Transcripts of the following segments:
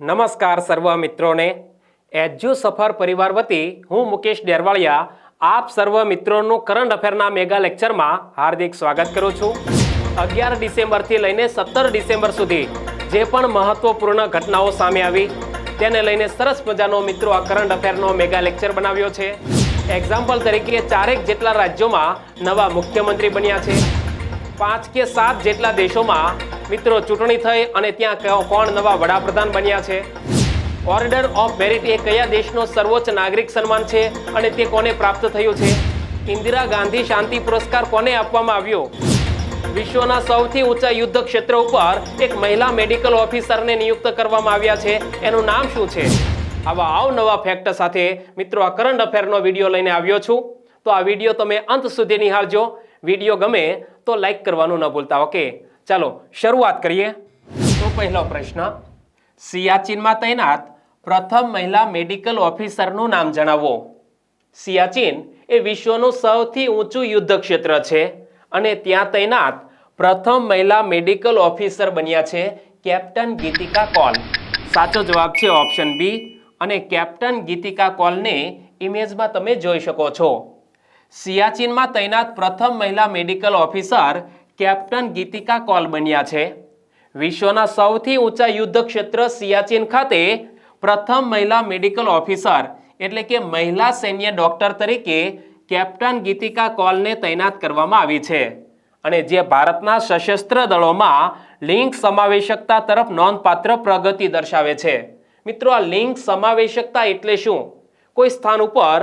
નમસ્કાર સર્વ મિત્રોને એજ્યુ સફર પરિવાર વતી હું મુકેશ ડેરવાળિયા આપ સર્વ મિત્રોનું કરંટ અફેરના મેગા લેક્ચરમાં હાર્દિક સ્વાગત કરું છું। 11 ડિસેમ્બરથી લઈને 17 ડિસેમ્બર સુધી જે પણ મહત્વપૂર્ણ ઘટનાઓ સામે આવી તેને લઈને સરસ મજાનો મિત્રો આ કરંટ અફેરનો મેગા લેક્ચર બનાવ્યો છે। એક્ઝામ્પલ તરીકે 4 જેટલા રાજ્યોમાં નવા મુખ્યમંત્રી બન્યા છે, 5 કે 7 જેટલા દેશોમાં મિત્રો ચૂંટણી થઈ અને ત્યાં કોણ નવા વડાપ્રધાન બન્યા છે, ઓર્ડર ઓફ મેરિટ એ કયા દેશનો સર્વોચ્ચ નાગરિક સન્માન છે અને તે કોને પ્રાપ્ત થયું છે, ઇન્દિરા ગાંધી શાંતિ પુરસ્કાર કોને આપવામાં આવ્યો, વિશ્વના સૌથી ઊંચા યુદ્ધ ક્ષેત્ર ઉપર એક મહિલા મેડિકલ ઓફિસરને નિયુક્ત કરવામાં આવ્યા છે, એનું નામ શું છે। આવા અવનવા ફેક્ટ સાથે મિત્રો આ કરંટ અફેરનો વિડીયો લઈને આવ્યો છું, તો આ વિડીયો તમે અંત સુધી નિહાળજો। વિડીયો ગમે તો લાઈક કરવાનું ન ભૂલતા। ઓકે, ચાલો શરૂઆત કરીએ। તો પહેલો પ્રશ્ન, સિયાચીનમાં તૈનાત પ્રથમ મહિલા મેડિકલ ઓફિસરનું નામ જણાવો। સિયાચીન એ વિશ્વનું સૌથી ઊંચું યુદ્ધ ક્ષેત્ર છે અને ત્યાં તૈનાત પ્રથમ મહિલા મેડિકલ ઓફિસર બન્યા છે કેપ્ટન ગીતિકા કૌલ। સાચો જવાબ છે ઓપ્શન બી અને કેપ્ટન ગીતિકા કૌલને ઇમેજમાં તમે જોઈ શકો છો। સિયાચીનમાં તૈનાત પ્રથમ મહિલા મેડિકલ ઓફિસર કેપ્ટન ગીતિકા કૌલ બન્યા છે। વિશ્વના સૌથી ઊંચા યુદ્ધ ક્ષેત્ર સિયાચીન ખાતે પ્રથમ મહિલા મેડિકલ ઓફિસર એટલે કે મહિલા સૈન્ય ડોક્ટર તરીકે કેપ્ટન ગીતિકા કૌલને તૈનાત કરવામાં આવી છે અને જે ભારતના સશસ્ત્ર દળોમાં લિંગ સમાવેશકતા તરફ નોંધપાત્ર પ્રગતિ દર્શાવે છે। મિત્રો, આ લિંગ સમાવેશકતા એટલે શું? કોઈ સ્થાન ઉપર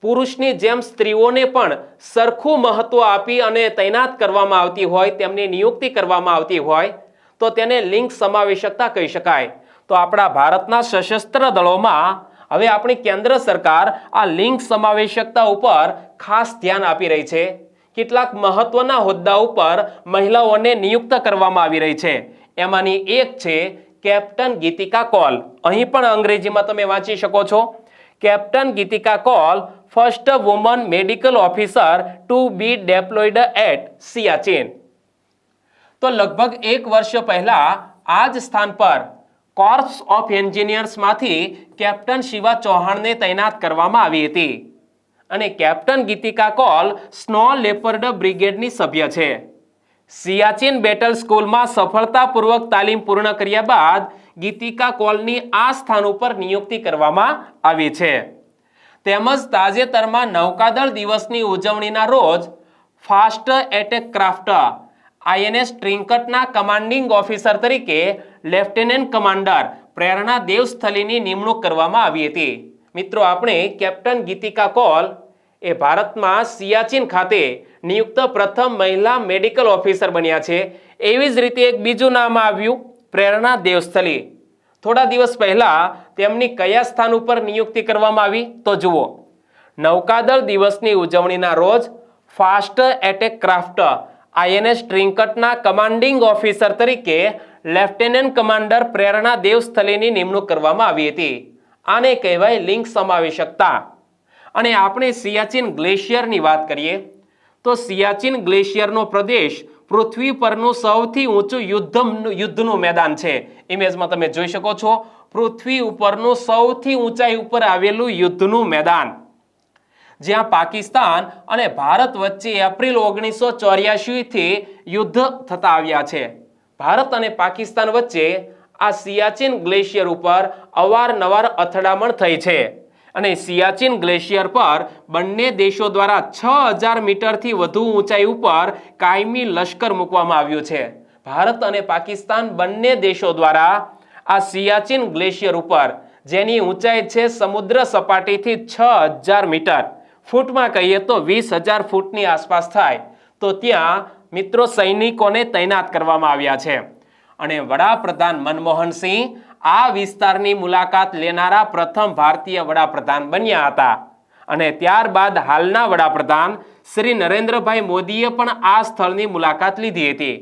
પુરુષની જેમ સ્ત્રીઓને પણ સરખું મહત્વ આપી અને તૈનાત કરવામાં આવતી હોય, તેમની નિયુક્તિ કરવામાં આવતી હોય તો તેને લિંગ સમાવેશકતા કહી શકાય। તો આપણા ભારતના સશસ્ત્ર દળોમાં હવે આપણી કેન્દ્ર સરકાર આ લિંગ સમાવેશકતા ઉપર ખાસ ધ્યાન આપી રહી છે। કેટલાક મહત્વના હોદ્દા ઉપર મહિલાઓને નિયુક્ત કરવામાં આવી રહી છે, એમાંની એક છે કેપ્ટન ગીતિકા કૌલ। અહીં પણ અંગ્રેજીમાં તમે વાંચી શકો છો, captain Geetika Kaul first woman medical officer to be deployed at Siachen. તો લગભગ 1 વર્ષ પહેલા આ જ સ્થાન પર કોર્પ્સ ઓફ એન્જિનિયર્સમાંથી કેપ્ટન શિવા ચૌહાણને તૈનાત કરવામાં આવી હતી અને captain Geetika Kaul snow leopard બ્રિગેડની સભ્ય છે। સિયાચીન બેટલ સ્કૂલમાં સફળતાપૂર્વક તાલીમ પૂર્ણ કર્યા બાદ ગીતિકા કૌલની આ સ્થાન ઉપર નિયુક્તિ કરવામાં આવી છે। તેમજ તાજેતરમાં નૌકાદળ દિવસની ઉજવણીના રોજ ફાસ્ટ એટેક ક્રાફ્ટ INS ટ્રિંકટના કમાન્ડિંગ ઓફિસર તરીકે લેફ્ટનન્ટ કમાન્ડર પ્રેરણા દેવસ્થલીની નિમણૂક કરવામાં આવી હતી। મિત્રો, આપણે કેપ્ટન ગીતિકા કૌલ એ ભારતમાં સિયાચીન ખાતે નિયુક્ત પ્રથમ મહિલા મેડિકલ ઓફિસર બન્યા છે। એવી જ રીતે એક બીજું નામ આવ્યું, પ્રેરણા દેવસ્થલી। થોડા દિવસ પહેલા તેમની કયા સ્થાન ઉપર નિયુક્તિ કરવામાં આવી? તો જુઓ, નૌકાદળ દિવસની ઉજવણીના રોજ ફાસ્ટ એટેક ક્રાફ્ટ INS ટ્રિંકટના કમાન્ડિંગ ઓફિસર તરીકે લેફ્ટનન્ટ કમાન્ડર પ્રેરણા દેવસ્થલીની નિમણૂક કરવામાં આવી હતી। આને કહેવાય લિંગ સમાવેશકતા। અને આપણે સિયાચીન ગ્લેશિયરની વાત કરીએ તો સિયાચીન ગ્લેશિયરનો પ્રદેશ પૃથ્વી પરનું સૌથી ઊંચું યુદ્ધનું મેદાન છે। ઇમેજમાં તમે જોઈ શકો છો, પૃથ્વી ઉપરનું સૌથી ઊંચાઈ ઉપર આવેલું યુદ્ધનું મેદાન, જ્યાં પાકિસ્તાન અને ભારત વચ્ચે એપ્રિલ 1984 થી યુદ્ધ થતા આવ્યા છે। ભારત અને પાકિસ્તાન વચ્ચે આ સિયાચીન ગ્લેશિયર ઉપર અવારનવાર અથડામણ થઈ છે અને સિયાચીન ગ્લેશિયર પર બંને દેશો દ્વારા 6000 મીટરથી વધુ ઊંચાઈ ઉપર કાયમી લશ્કર મૂકવામાં આવ્યું છે। ભારત અને પાકિસ્તાન બંને દેશો દ્વારા આ સિયાચીન ગ્લેશિયર ઉપર, જેની ઊંચાઈ છે સમુદ્ર સપાટીથી 6000 મીટર, ફૂટમાં કહીએ તો 20000 ફૂટની આસપાસ થાય, તો ત્યાં મિત્રો સૈનિકોને તૈનાત કરવામાં આવ્યા છે અને વડાપ્રધાન મનમોહન સિંહ આ વિસ્તારની મુલાકાત લેનારા પ્રથમ ભારતીય વડાપ્રધાન બન્યા હતા અને ત્યારબાદ હાલના વડાપ્રધાન શ્રી નરેન્દ્રભાઈ મોદીએ પણ આ સ્થળની મુલાકાત લીધી હતી।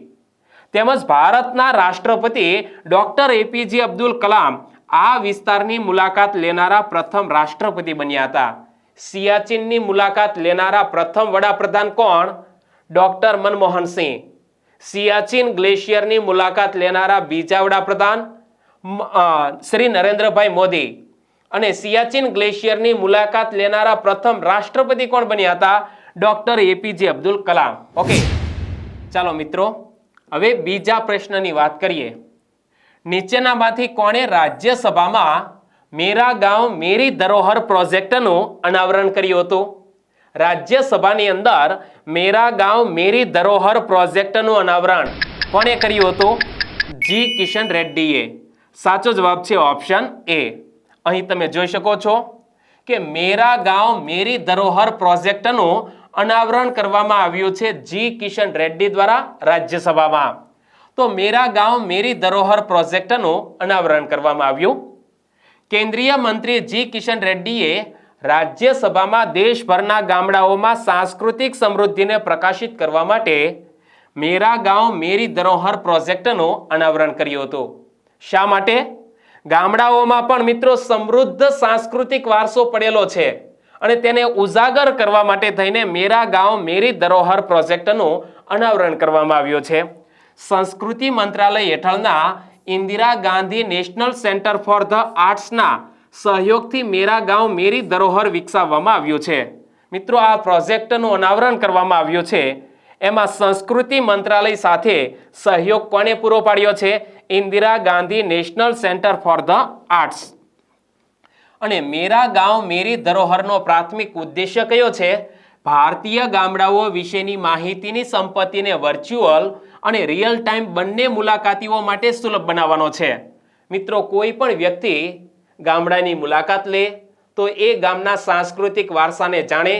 તેમજ ભારતના રાષ્ટ્રપતિ ડોક્ટર APJ અબ્દુલ કલામ આ વિસ્તારની મુલાકાત લેનારા પ્રથમ રાષ્ટ્રપતિ બન્યા હતા। સિયાચીનની મુલાકાત લેનારા પ્રથમ વડાપ્રધાન કોણ? ડોક્ટર મનમોહન સિંહ। સિયાચીન ગ્લેશિયરની મુલાકાત લેનારા બીજા વડાપ્રધાન શ્રી નરેન્દ્રભાઈ મોદી અને સિયાચીન ગ્લેશિયરની મુલાકાત લેનારા પ્રથમ રાષ્ટ્રપતિ કોણ બન્યા હતા? Doctor APJ Abdul Kalam. Okay, ચાલો મિત્રો હવે બીજા પ્રશ્નની વાત કરીએ. નીચેનામાંથી કોણે રાજ્યસભામાં મેરા ગાંવ મેરી ધરોહર પ્રોજેક્ટનું અનાવરણ કર્યું હતું? રાજ્યસભાની અંદર મેરા ગાંવ મેરી ધરોહર પ્રોજેક્ટનું અનાવરણ કોણે કર્યું હતું? જી કિશન રેડ્ડીએ. સાચો જવાબ છે ઓપ્શન એ. અહીં તમે જોઈ શકો છો કે મેરા ગાંવ મેરી ધરોહર પ્રોજેક્ટનું અનાવરણ કરવામાં આવ્યું છે જી કિશન રેડ્ડી દ્વારા રાજ્યસભામાં. તો મેરા ગાંવ મેરી ધરોહર પ્રોજેક્ટનું અનાવરણ કરવામાં આવ્યું. કેન્દ્રીય મંત્રી જી કિશન રેડ્ડીએ રાજ્યસભામાં દેશભરના ગામડાઓમાં સાંસ્કૃતિક સમૃદ્ધિને પ્રકાશિત કરવા માટે મેરા ગાંવ મેરી ધરોહર પ્રોજેક્ટનું અનાવરણ કર્યું હતું. શા માટે? ગામડાઓમાં પણ મિત્રો સમૃદ્ધ સાંસ્કૃતિક વારસો પડેલો છે અને તેને ઉજાગર કરવા માટે થઈને મેરા ગાંવ મેરી ધરોહર પ્રોજેક્ટનું અનાવરણ કરવામાં આવ્યું છે. સંસ્કૃતિ મંત્રાલય હેઠળના Indira Gandhi national centre for the આર્ટ્સના સહયોગથી મેરા ગાંવ મેરી ધરોહર વિકસાવવામાં આવ્યું છે. મિત્રો આ પ્રોજેક્ટનું અનાવરણ કરવામાં આવ્યું છે. એમાં સંસ્કૃતિ મંત્રાલય સાથે સહયોગ કોને પૂરો પાડ્યો છે? Indira Gandhi national centre for the arts. અને મેરા ગાંવ મેરી ધરોહરનો પ્રાથમિક ઉદ્દેશ્ય કયો છે? ભારતીય ગામડાઓ વિશેની માહિતીની સંપત્તિને વર્ચ્યુઅલ અને રિયલ ટાઈમ બંને મુલાકાતીઓ માટે સુલભ બનાવવાનો છે. મિત્રો કોઈ પણ વ્યક્તિ ગામડાની મુલાકાત લે તો એ ગામના સાંસ્કૃતિક વારસાને જાણે.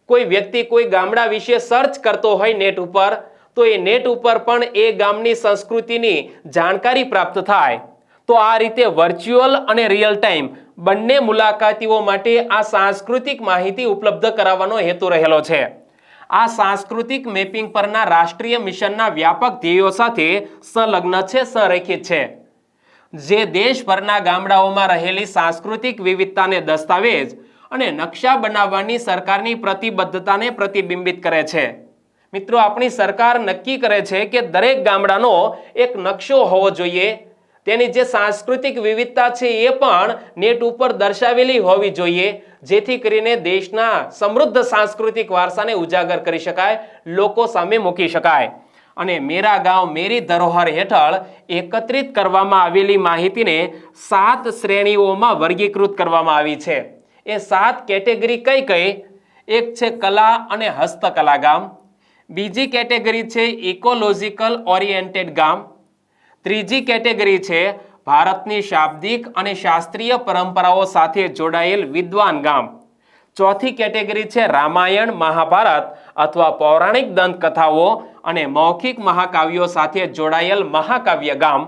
કોઈ વ્યક્તિ કોઈ ગામડા વિશે સર્ચ કરતો હોય નેટ ઉપર તો એ નેટ ઉપર પણ એ ગામની સંસ્કૃતિની જાણકારી પ્રાપ્ત થાય. તો આ રીતે વર્ચ્યુઅલ અને રિયલ ટાઈમ બંને મુલાકાતીઓ માટે આ સાંસ્કૃતિક માહિતી ઉપલબ્ધ કરાવવાનો હેતુ રહેલો છે. આ સાંસ્કૃતિક મેપિંગ પરના રાષ્ટ્રીય મિશનના વ્યાપક ધ્યેયો સાથે સંલગ્ન છે, સંરેખિત છે, જે દેશભરના ગામડાઓમાં રહેલી સાંસ્કૃતિક વિવિધતાને દસ્તાવેજ અને નકશા બનાવવાની સરકારની પ્રતિબદ્ધતાને પ્રતિબિંબિત કરે છે. મિત્રો આપણી સરકાર નક્કી કરે છે કે દરેક ગામડાનો એક નકશો હોવો જોઈએ. તેની જે સાંસ્કૃતિક વિવિધતા છે એ પણ નેટ ઉપર દર્શાવેલી હોવી જોઈએ, જેથી કરીને દેશના સમૃદ્ધ સાંસ્કૃતિક વારસાને ઉજાગર કરી શકાય, લોકો સામે મૂકી શકાય. અને મેરા ગાંવ મેરી ધરોહર હેઠળ એકત્રિત કરવામાં આવેલી માહિતીને 7 શ્રેણીઓમાં વર્ગીકૃત કરવામાં આવી છે. એ 7 કેટેગરી કઈ કઈ? એક છે કલા અને હસ્તકલા ગામ. બીજી કેટેગરી છે ઇકોલોજીકલ ઓરિએન્ટેડ ગામ. ત્રીજી કેટેગરી છે ભારતની શાબ્દિક અને શાસ્ત્રીય પરંપરાઓ સાથે જોડાયેલ વિદ્વાન ગામ. ચોથી કેટેગરી છે રામાયણ, મહાભારત અથવા પૌરાણિક દંતકથાઓ અને મૌખિક મહાકાવ્યો સાથે જોડાયેલ મહાકાવ્ય ગામ.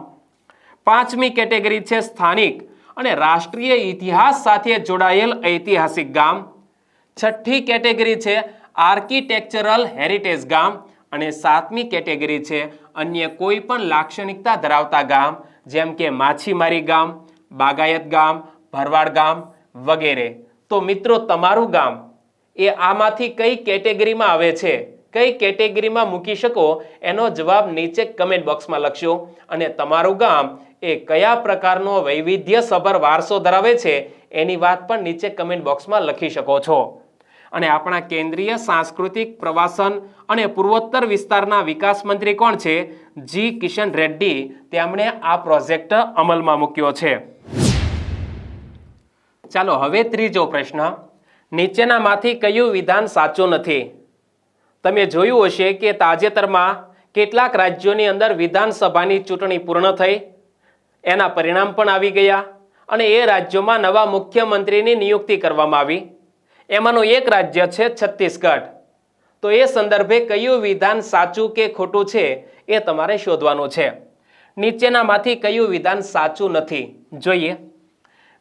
પાંચમી કેટેગરી છે સ્થાનિક અને રાષ્ટ્રીય ઇતિહાસ સાથે જોડાયેલ ઐતિહાસિક ગામ. છઠ્ઠી કેટેગરી છે આર્કિટેક્ચરલ હેરિટેજ ગામ. અને સાતમી કેટેગરી છે અન્ય કોઈ પણ લાક્ષણિકતા ધરાવતા ગામ, જેમ કે માછીમારી ગામ, બાગાયત ગામ, ભરવાડ ગામ વગેરે. તો મિત્રો તમારું ગામ એ આમાંથી કઈ કેટેગરીમાં આવે છે, કઈ કેટેગરીમાં મૂકી શકો, એનો જવાબ નીચે કમેન્ટ બોક્સમાં લખશો. અને તમારું ગામ એ કયા પ્રકારનો વૈવિધ્યસભર વારસો ધરાવે છે એની વાત પણ નીચે કમેન્ટ બોક્સમાં લખી શકો છો. અને આપણા કેન્દ્રીય સાંસ્કૃતિક પ્રવાસન અને પૂર્વોત્તર વિસ્તારના વિકાસ મંત્રી કોણ છે? જી કિશન રેડ્ડી. તેમણે આ પ્રોજેક્ટ અમલમાં મૂક્યો છે. ચાલો હવે ત્રીજો પ્રશ્ન. નીચેનામાંથી કયું વિધાન સાચું નથી? તમે જોયું હશે કે તાજેતરમાં કેટલાક રાજ્યોની અંદર વિધાનસભાની ચૂંટણી પૂર્ણ થઈ, એના પરિણામ પણ આવી ગયા અને એ રાજ્યોમાં નવા મુખ્યમંત્રીની નિયુક્તિ કરવામાં આવી. એમાંનું એક રાજ્ય છે છત્તીસગઢ. તો એ સંદર્ભે કયું વિધાન સાચું કે ખોટું છે એ તમારે શોધવાનું છે. નીચેનામાંથી કયું વિધાન સાચું નથી? જોઈએ.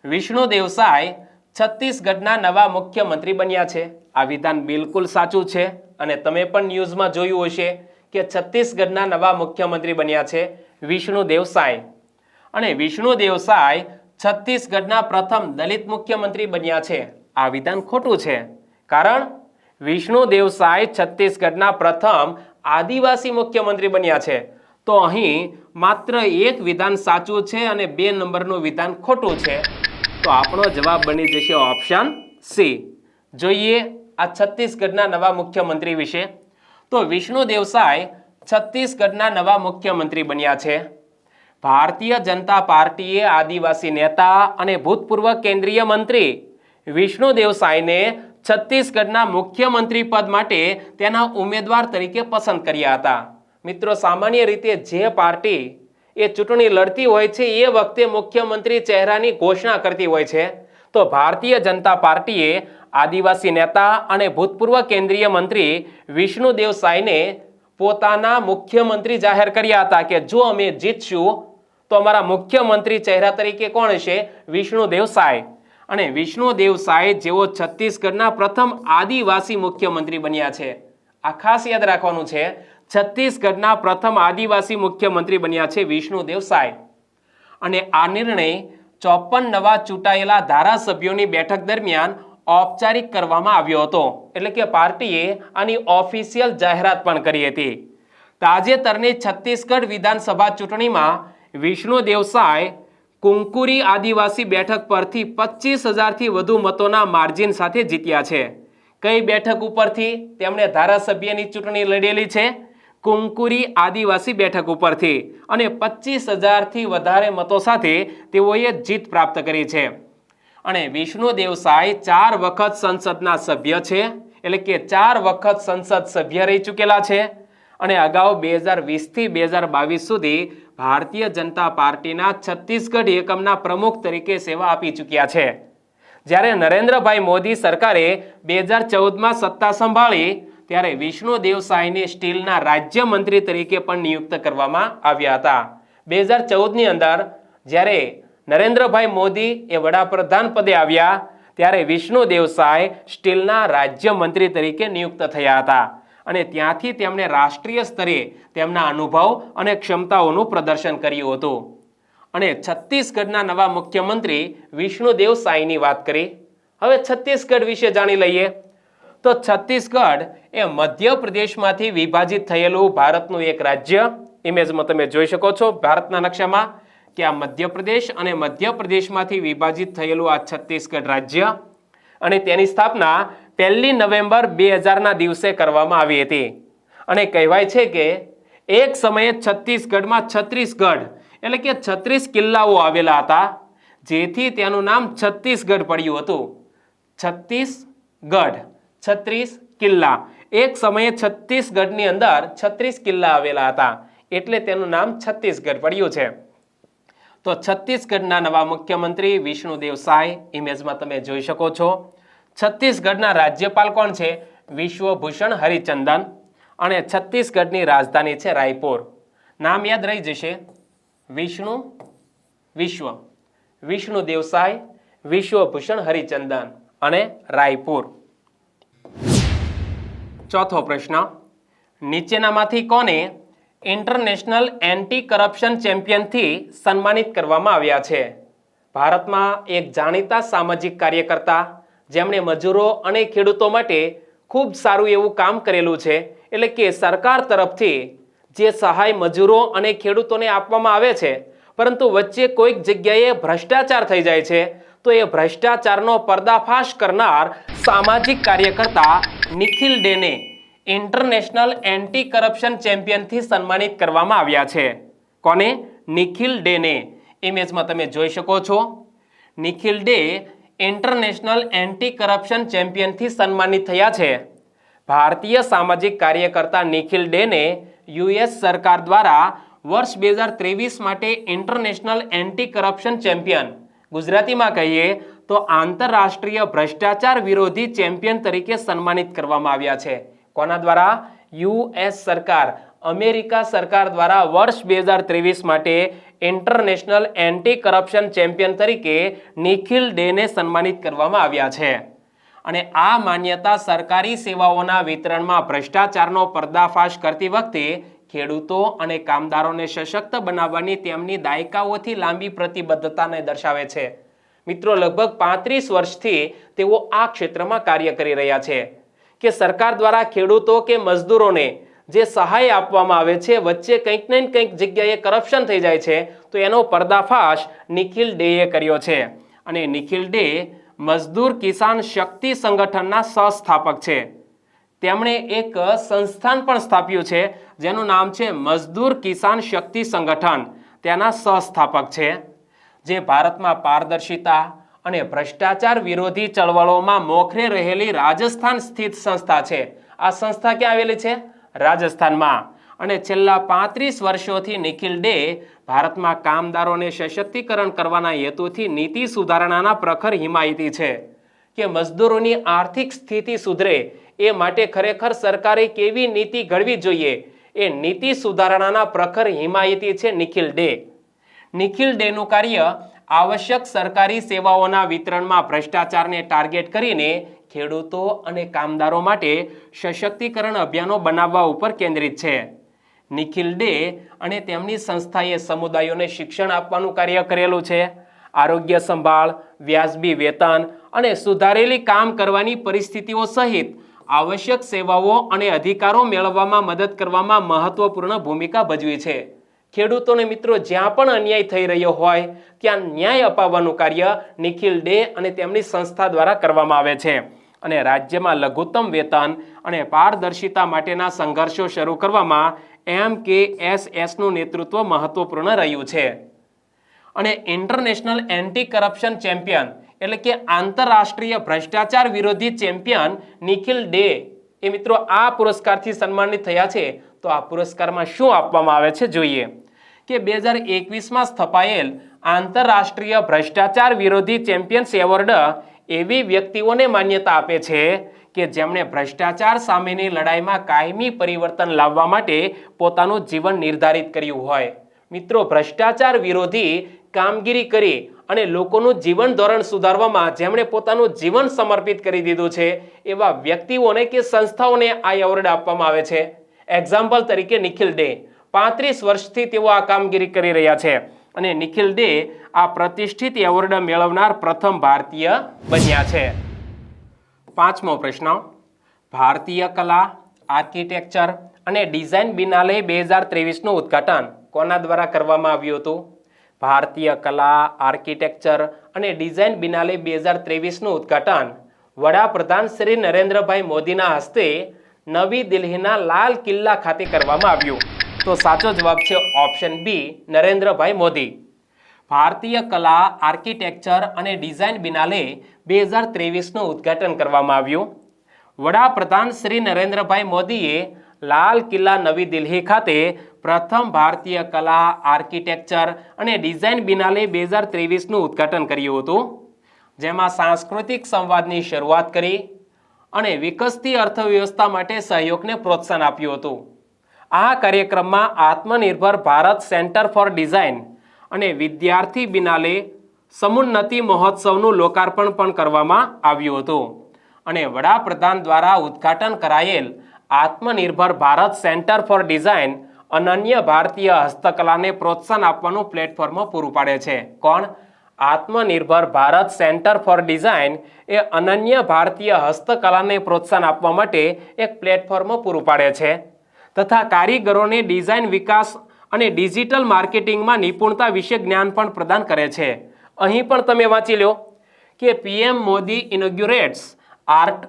વિષ્ણુ દેવસાય છત્તીસગઢના નવા મુખ્યમંત્રી બન્યા છે. આ વિધાન બિલકુલ સાચું છે અને તમે પણ ન્યૂઝમાં જોયું હશે કે છત્તીસગઢના નવા મુખ્યમંત્રી બન્યા છે વિષ્ણુ દેવસાય. અને વિષ્ણુ દેવસાય છત્તીસગઢના પ્રથમ દલિત મુખ્યમંત્રી બન્યા છે. આ વિધાન ખોટું છે, કારણ વિષ્ણુ દેવસાય છત્તીસગઢના પ્રથમ આદિવાસી મુખ્યમંત્રી બન્યા છે. તો અહીં માત્ર એક વિધાન સાચું છે અને 2 નંબરનું વિધાન ખોટું છે. તો આપણો જવાબ બની જશે ઓપ્શન સી. જોઈએ આ છત્તીસગઢના નવા મુખ્યમંત્રી વિશે. તો વિષ્ણુ દેવસાય છત્તીસગઢના નવા મુખ્યમંત્રી બન્યા છે. ભારતીય જનતા પાર્ટીએ આદિવાસી નેતા અને ભૂતપૂર્વ કેન્દ્રીય મંત્રી વિષ્ણુ દેવસાયને છત્તીસગઢના મુખ્યમંત્રી પદ માટે તેના ઉમેદવાર તરીકે પસંદ કર્યા હતા. મિત્રો, સામાન્ય રીતે જે પાર્ટી એ ચૂંટણી લડતી હોય છે એ વખતે મુખ્યમંત્રી ચહેરાની ઘોષણા કરતી હોય છે. તો ભારતીય જનતા પાર્ટીએ આદિવાસી નેતા અને ભૂતપૂર્વ કેન્દ્રીય મંત્રી વિષ્ણુ દેવસાયને પોતાના મુખ્યમંત્રી જાહેર કર્યા હતા કે જો અમે જીતશું તો અમારા મુખ્યમંત્રી ચહેરા તરીકે કોણ હશે? વિષ્ણુ દેવસાય. અને વિષ્ણુ દેવસાય જેઓ છત્તીસગઢના પ્રથમ આદિવાસી મુખ્યમંત્રી બન્યા છે. આ ખાસ યાદ રાખવાનું છે, છત્તીસગઢના પ્રથમ આદિવાસી મુખ્યમંત્રી બન્યા છે વિષ્ણુ દેવસાય. અને આ નિર્ણય 54 નવા ચૂંટાયેલા ધારાસભ્યોની બેઠક દરમિયાન ઔપચારિક કરવામાં આવ્યો હતો. એટલે કે પાર્ટીએ આની ઓફિશિયલ જાહેરાત પણ કરી હતી. તાજેતરની છત્તીસગઢ વિધાનસભા ચૂંટણીમાં વિષ્ણુ દેવસાય કુંકુરી આદિવાસી બેઠક પરથી 25,000થી વધુ મતોના માર્જિન સાથે જીત્યા છે. કઈ બેઠક ઉપરથી તેમણે ધારાસભ્યની ચૂંટણી લડેલી છે? કુંકુરી આદિવાસી બેઠક ઉપરથી. અને 25,000થી વધારે મતો સાથે તેઓએ જીત પ્રાપ્ત કરી છે. અને વિષ્ણુ દેવસાય 4 વખત સંસદના સભ્ય છે. એટલે કે 4 વખત સંસદ સભ્ય રહી ચૂકેલા છે. અને અગાઉ 2020થી 2022 સુધી ભારતીય જનતા પાર્ટીના છત્તીસગઢ એકમના પ્રમુખ તરીકે સેવા આપી ચૂક્યા છે. જ્યારે નરેન્દ્રભાઈ મોદી સરકારે 2014માં સત્તા સંભાળી ત્યારે વિષ્ણુ દેવસાયને સ્ટીલના રાજ્યમંત્રી તરીકે પણ નિયુક્ત કરવામાં આવ્યા હતા. 2014ની અંદર જ્યારે નરેન્દ્રભાઈ મોદી એ વડાપ્રધાન પદે આવ્યા ત્યારે વિષ્ણુ દેવસાય સ્ટીલના રાજ્યમંત્રી તરીકે નિયુક્ત થયા હતા. અને ત્યાંથી તેમણે રાષ્ટ્રીય સ્તરે તેમના અનુભવ અને ક્ષમતાઓનું પ્રદર્શન કર્યું હતું. અને છત્તીસગઢના નવા મુખ્યમંત્રી વિષ્ણુ દેવસાયની વાત કરી. હવે છત્તીસગઢ વિશે જાણી લઈએ. તો છત્તીસગઢ એ મધ્યપ્રદેશમાંથી વિભાજિત થયેલું ભારતનું એક રાજ્ય. ઇમેજમાં તમે જોઈ શકો છો ભારતના નકશામાં કે આ મધ્યપ્રદેશ અને મધ્યપ્રદેશમાંથી વિભાજિત થયેલું આ છત્તીસગઢ રાજ્ય. અને તેની સ્થાપના 1 નવેમ્બર 2000ના દિવસે કરવામાં આવી હતી. અને કહેવાય છે કે એક સમયે છત્તીસગઢમાં 36 ગઢ એટલે કે 36 કિલ્લાઓ આવેલા હતા, જેથી તેનું નામ છત્તીસગઢ પડ્યું હતું. 36 ગઢ, 36 કિલ્લા. એક સમયે છત્તીસગઢની અંદર 36 કિલ્લા આવેલા હતા, એટલે તેનું નામ છત્તીસગઢ પડ્યું છે. તો છત્તીસગઢના નવા મુખ્યમંત્રી વિષ્ણુ દેવસાય ઇમેજમાં તમે જોઈ શકો છો. છત્તીસગઢના રાજ્યપાલ કોણ છે? વિશ્વભૂષણ હરિચંદન. અને છત્તીસગઢની રાજધાની છે રાયપુર. નામ યાદ રહી જશે. વિષ્ણુ દેવસાય, વિશ્વભૂષણ હરિચંદન અને રાયપુર. ચોથો પ્રશ્ન, નીચેનામાંથી કોને ઇન્ટરનેશનલ એન્ટી કરપ્શન ચેમ્પિયનથી સન્માનિત કરવામાં આવ્યા છે? ભારતમાં એક જાણીતા સામાજિક કાર્યકર્તા જેમણે મજૂરો અને ખેડૂતો માટે ખૂબ સારું એવું કામ કરેલું છે. એટલે કે સરકાર તરફથી જે સહાય મજૂરો અને ખેડૂતોને આપવામાં આવે છે, પરંતુ વચ્ચે કોઈક જગ્યાએ ભ્રષ્ટાચાર થઈ જાય છે, તો એ ભ્રષ્ટાચારનો પર્દાફાશ કરનાર સામાજિક કાર્યકર્તા નિખિલ ડેને ઇન્ટરનેશનલ એન્ટી કરપ્શન ચેમ્પિયનથી સન્માનિત કરવામાં આવ્યા છે. કોને? નિખિલ ડેને. ઇમેજમાં તમે જોઈ શકો છો. Nikhil De international anti corruption ચેમ્પિયનથી સન્માનિત થયા છે. ભારતીય સામાજિક કાર્યકર્તા નિખિલ ડેને યુએસ સરકાર દ્વારા વર્ષ 2023 માટે ઇન્ટરનેશનલ એન્ટી કરપ્શન ચેમ્પિયન, ગુજરાતીમાં કહીએ તો આંતરરાષ્ટ્રીય ભ્રષ્ટાચાર વિરોધી ચેમ્પિયન તરીકે સન્માનિત કરવામાં આવ્યા છે. કોના દ્વારા? યુએસ સરકાર, અમેરિકા સરકાર દ્વારા વર્ષ 2023 માટે ઇન્ટરનેશનલ એન્ટી કરપ્શન ચેમ્પિયન તરીકે નિખિલ ડેને સન્માનિત કરવામાં આવ્યા છે. અને આ માન્યતા સરકારી સેવાઓના વિતરણમાં ભ્રષ્ટાચારનો પર્દાફાશ કરતી વખતે ખેડૂતો અને કામદારોને સશક્ત બનાવવાની તેમની દાયકાઓથી લાંબી પ્રતિબદ્ધતાને દર્શાવે છે. મિત્રો, લગભગ 35 વર્ષથી તેઓ આ ક્ષેત્રમાં કાર્ય કરી રહ્યા છે કે સરકાર દ્વારા ખેડૂતો કે મજદૂરોને જે સહાય આપવામાં આવે છે વચ્ચે કંઈક ને કંઈક જગ્યાએ કરપ્શન થઈ જાય છે, તો એનો પર્દાફાશ નિખિલ ડેએ કર્યો છે. અને નિખિલ ડે મજદૂર કિસાન શક્તિ સંગઠનના સહસ્થાપક છે. તેમણે એક સંસ્થાન પણ સ્થાપ્યું છે જેનું નામ છે મજદૂર કિસાન શક્તિ સંગઠન. તેના સહસ્થાપક છે, જે ભારતમાં પારદર્શિતા અને ભ્રષ્ટાચાર વિરોધી ચળવળોમાં મોખરે રહેલી રાજસ્થાન સ્થિત સંસ્થા છે. આ સંસ્થા ક્યાં આવેલી છે? રાજસ્થાનમાં. અને છેલ્લા 35 વર્ષોથી નિખિલ ડે ભારતમાં કામદારોને સશક્તિકરણ કરવાના હેતુથી નીતિ સુધારણાના પ્રખર હિમાયતી છે કે મજદૂરોની આર્થિક સ્થિતિ સુધરે એ માટે ખરેખર સરકારે કેવી નીતિ ઘડવી જોઈએ એ નીતિ સુધારણાના પ્રખર હિમાયતી છે નિખિલ ડે. નિખિલ ડેનું કાર્ય આવશ્યક સરકારી સેવાઓના વિતરણમાં ભ્રષ્ટાચારને ટાર્ગેટ કરીને ખેડૂતો અને કામદારો માટે સશક્તિકરણ અભિયાનો બનાવવા ઉપર કેન્દ્રિત છે. નિખિલ ડે અને તેમની સંસ્થાએ સમુદાયોને શિક્ષણ આપવાનું કાર્ય કરેલું છે. આરોગ્ય સંભાળ, વ્યાજબી વેતન અને સુધારેલી કામ કરવાની પરિસ્થિતિઓ સહિત આવશ્યક સેવાઓ અને અધિકારો મેળવવામાં મદદ કરવામાં મહત્વપૂર્ણ ભૂમિકા ભજવી છે. ખેડૂતોને મિત્રો જ્યાં પણ અન્યાય થઈ રહ્યો હોય ત્યાં ન્યાય અપાવવાનું કાર્ય નિખિલ ડે અને તેમની સંસ્થા દ્વારા કરવામાં આવે છે. અને રાજ્યમાં લઘુત્તમ વેતન અને પારદર્શિતા માટેના સંઘર્ષો શરૂ કરવામાં MKSSનું નેતૃત્વ મહત્વપૂર્ણ રહ્યું છે. અને ઇન્ટરનેશનલ એન્ટી કરપ્શન ચેમ્પિયન એટલે કે આંતરરાષ્ટ્રીય ભ્રષ્ટાચાર વિરોધી ચેમ્પિયન નિખિલ ડે એ મિત્રો આ પુરસ્કારથી સન્માનિત થયા છે. તો આ પુરસ્કારમાં શું આપવામાં આવે છે જોઈએ કે 2021માં સ્થપાયેલ આંતરરાષ્ટ્રીય ભ્રષ્ટાચાર વિરોધી ચેમ્પિયન્સ એવોર્ડ એવી વ્યક્તિઓને માન્યતા આપે છે કે જેમણે ભ્રષ્ટાચાર સામેની લડાઈમાં કાયમી પરિવર્તન લાવવા માટે પોતાનું જીવન નિર્ધારિત કર્યું હોય. મિત્રો ભ્રષ્ટાચાર વિરોધી કામગીરી કરી અને લોકોનું જીવન ધોરણ સુધારવામાં જેમણે પોતાનું જીવન સમર્પિત કરી દીધું છે એવા વ્યક્તિઓને કે સંસ્થાઓને આ એવોર્ડ આપવામાં આવે છે. એક્ઝામ્પલ તરીકે નિખિલ ડે 35 વર્ષથી તેઓ આ કામગીરી કરી રહ્યા છે અને નિખિલ ડે આ પ્રતિષ્ઠિત એવોર્ડ મેળવનાર પ્રથમ ભારતીય બન્યા છે. 5મો પ્રશ્ન, ભારતીય કલા, આર્કિટેક્ચર અને ડિઝાઇન બિનાલય 2023નું ઉદ્ઘાટન કોના દ્વારા કરવામાં આવ્યું હતું? ભારતીય કલા, આર્કિટેક્ચર અને ડિઝાઇન બિનાલય 2023નું ઉદ્ઘાટન વડાપ્રધાન શ્રી નરેન્દ્રભાઈ મોદીના હસ્તે નવી દિલ્હીના લાલ કિલ્લા ખાતે કરવામાં આવ્યું. તો સાચો જવાબ છે ઓપ્શન બી, નરેન્દ્રભાઈ મોદી. ભારતીય કલા, આર્કિટેક્ચર અને ડિઝાઇન બિનાલે 2023નું ઉદ્ઘાટન કરવામાં આવ્યું. વડાપ્રધાન શ્રી નરેન્દ્રભાઈ મોદીએ લાલ કિલ્લા નવી દિલ્હી ખાતે પ્રથમ ભારતીય કલા, આર્કિટેક્ચર અને ડિઝાઇન બિનાલે 2023નું ઉદ્ઘાટન કર્યું હતું, જેમાં સાંસ્કૃતિક સંવાદની શરૂઆત કરી અને વિકસતી અર્થવ્યવસ્થા માટે સહયોગને પ્રોત્સાહન આપ્યું હતું. આ કાર્યક્રમમાં આત્મનિર્ભર ભારત સેન્ટર ફોર ડિઝાઇન અને વિદ્યાર્થી બિનાલે સમુન્નતિ મહોત્સવનું લોકાર્પણ પણ કરવામાં આવ્યું હતું. અને વડાપ્રધાન દ્વારા ઉદ્ઘાટન કરાયેલ આત્મનિર્ભર ભારત સેન્ટર ફોર ડિઝાઇન અનન્ય ભારતીય હસ્તકલાને પ્રોત્સાહન આપવાનું પ્લેટફોર્મ પૂરું પાડે છે. કોણ? આત્મનિર્ભર ભારત સેન્ટર ફોર ડિઝાઇન એ અનન્ય ભારતીય હસ્તકલાને પ્રોત્સાહન આપવા માટે એક પ્લેટફોર્મ પૂરું પાડે છે તથા કારીગરોને ડિઝાઇન વિકાસ અને ડિજિટલ માર્કેટિંગમાં નિપુણતા વિશે જ્ઞાન પણ પ્રદાન કરે છે. અહીં પણ તમે વાંચી લો કે PM Modi inaugurates art,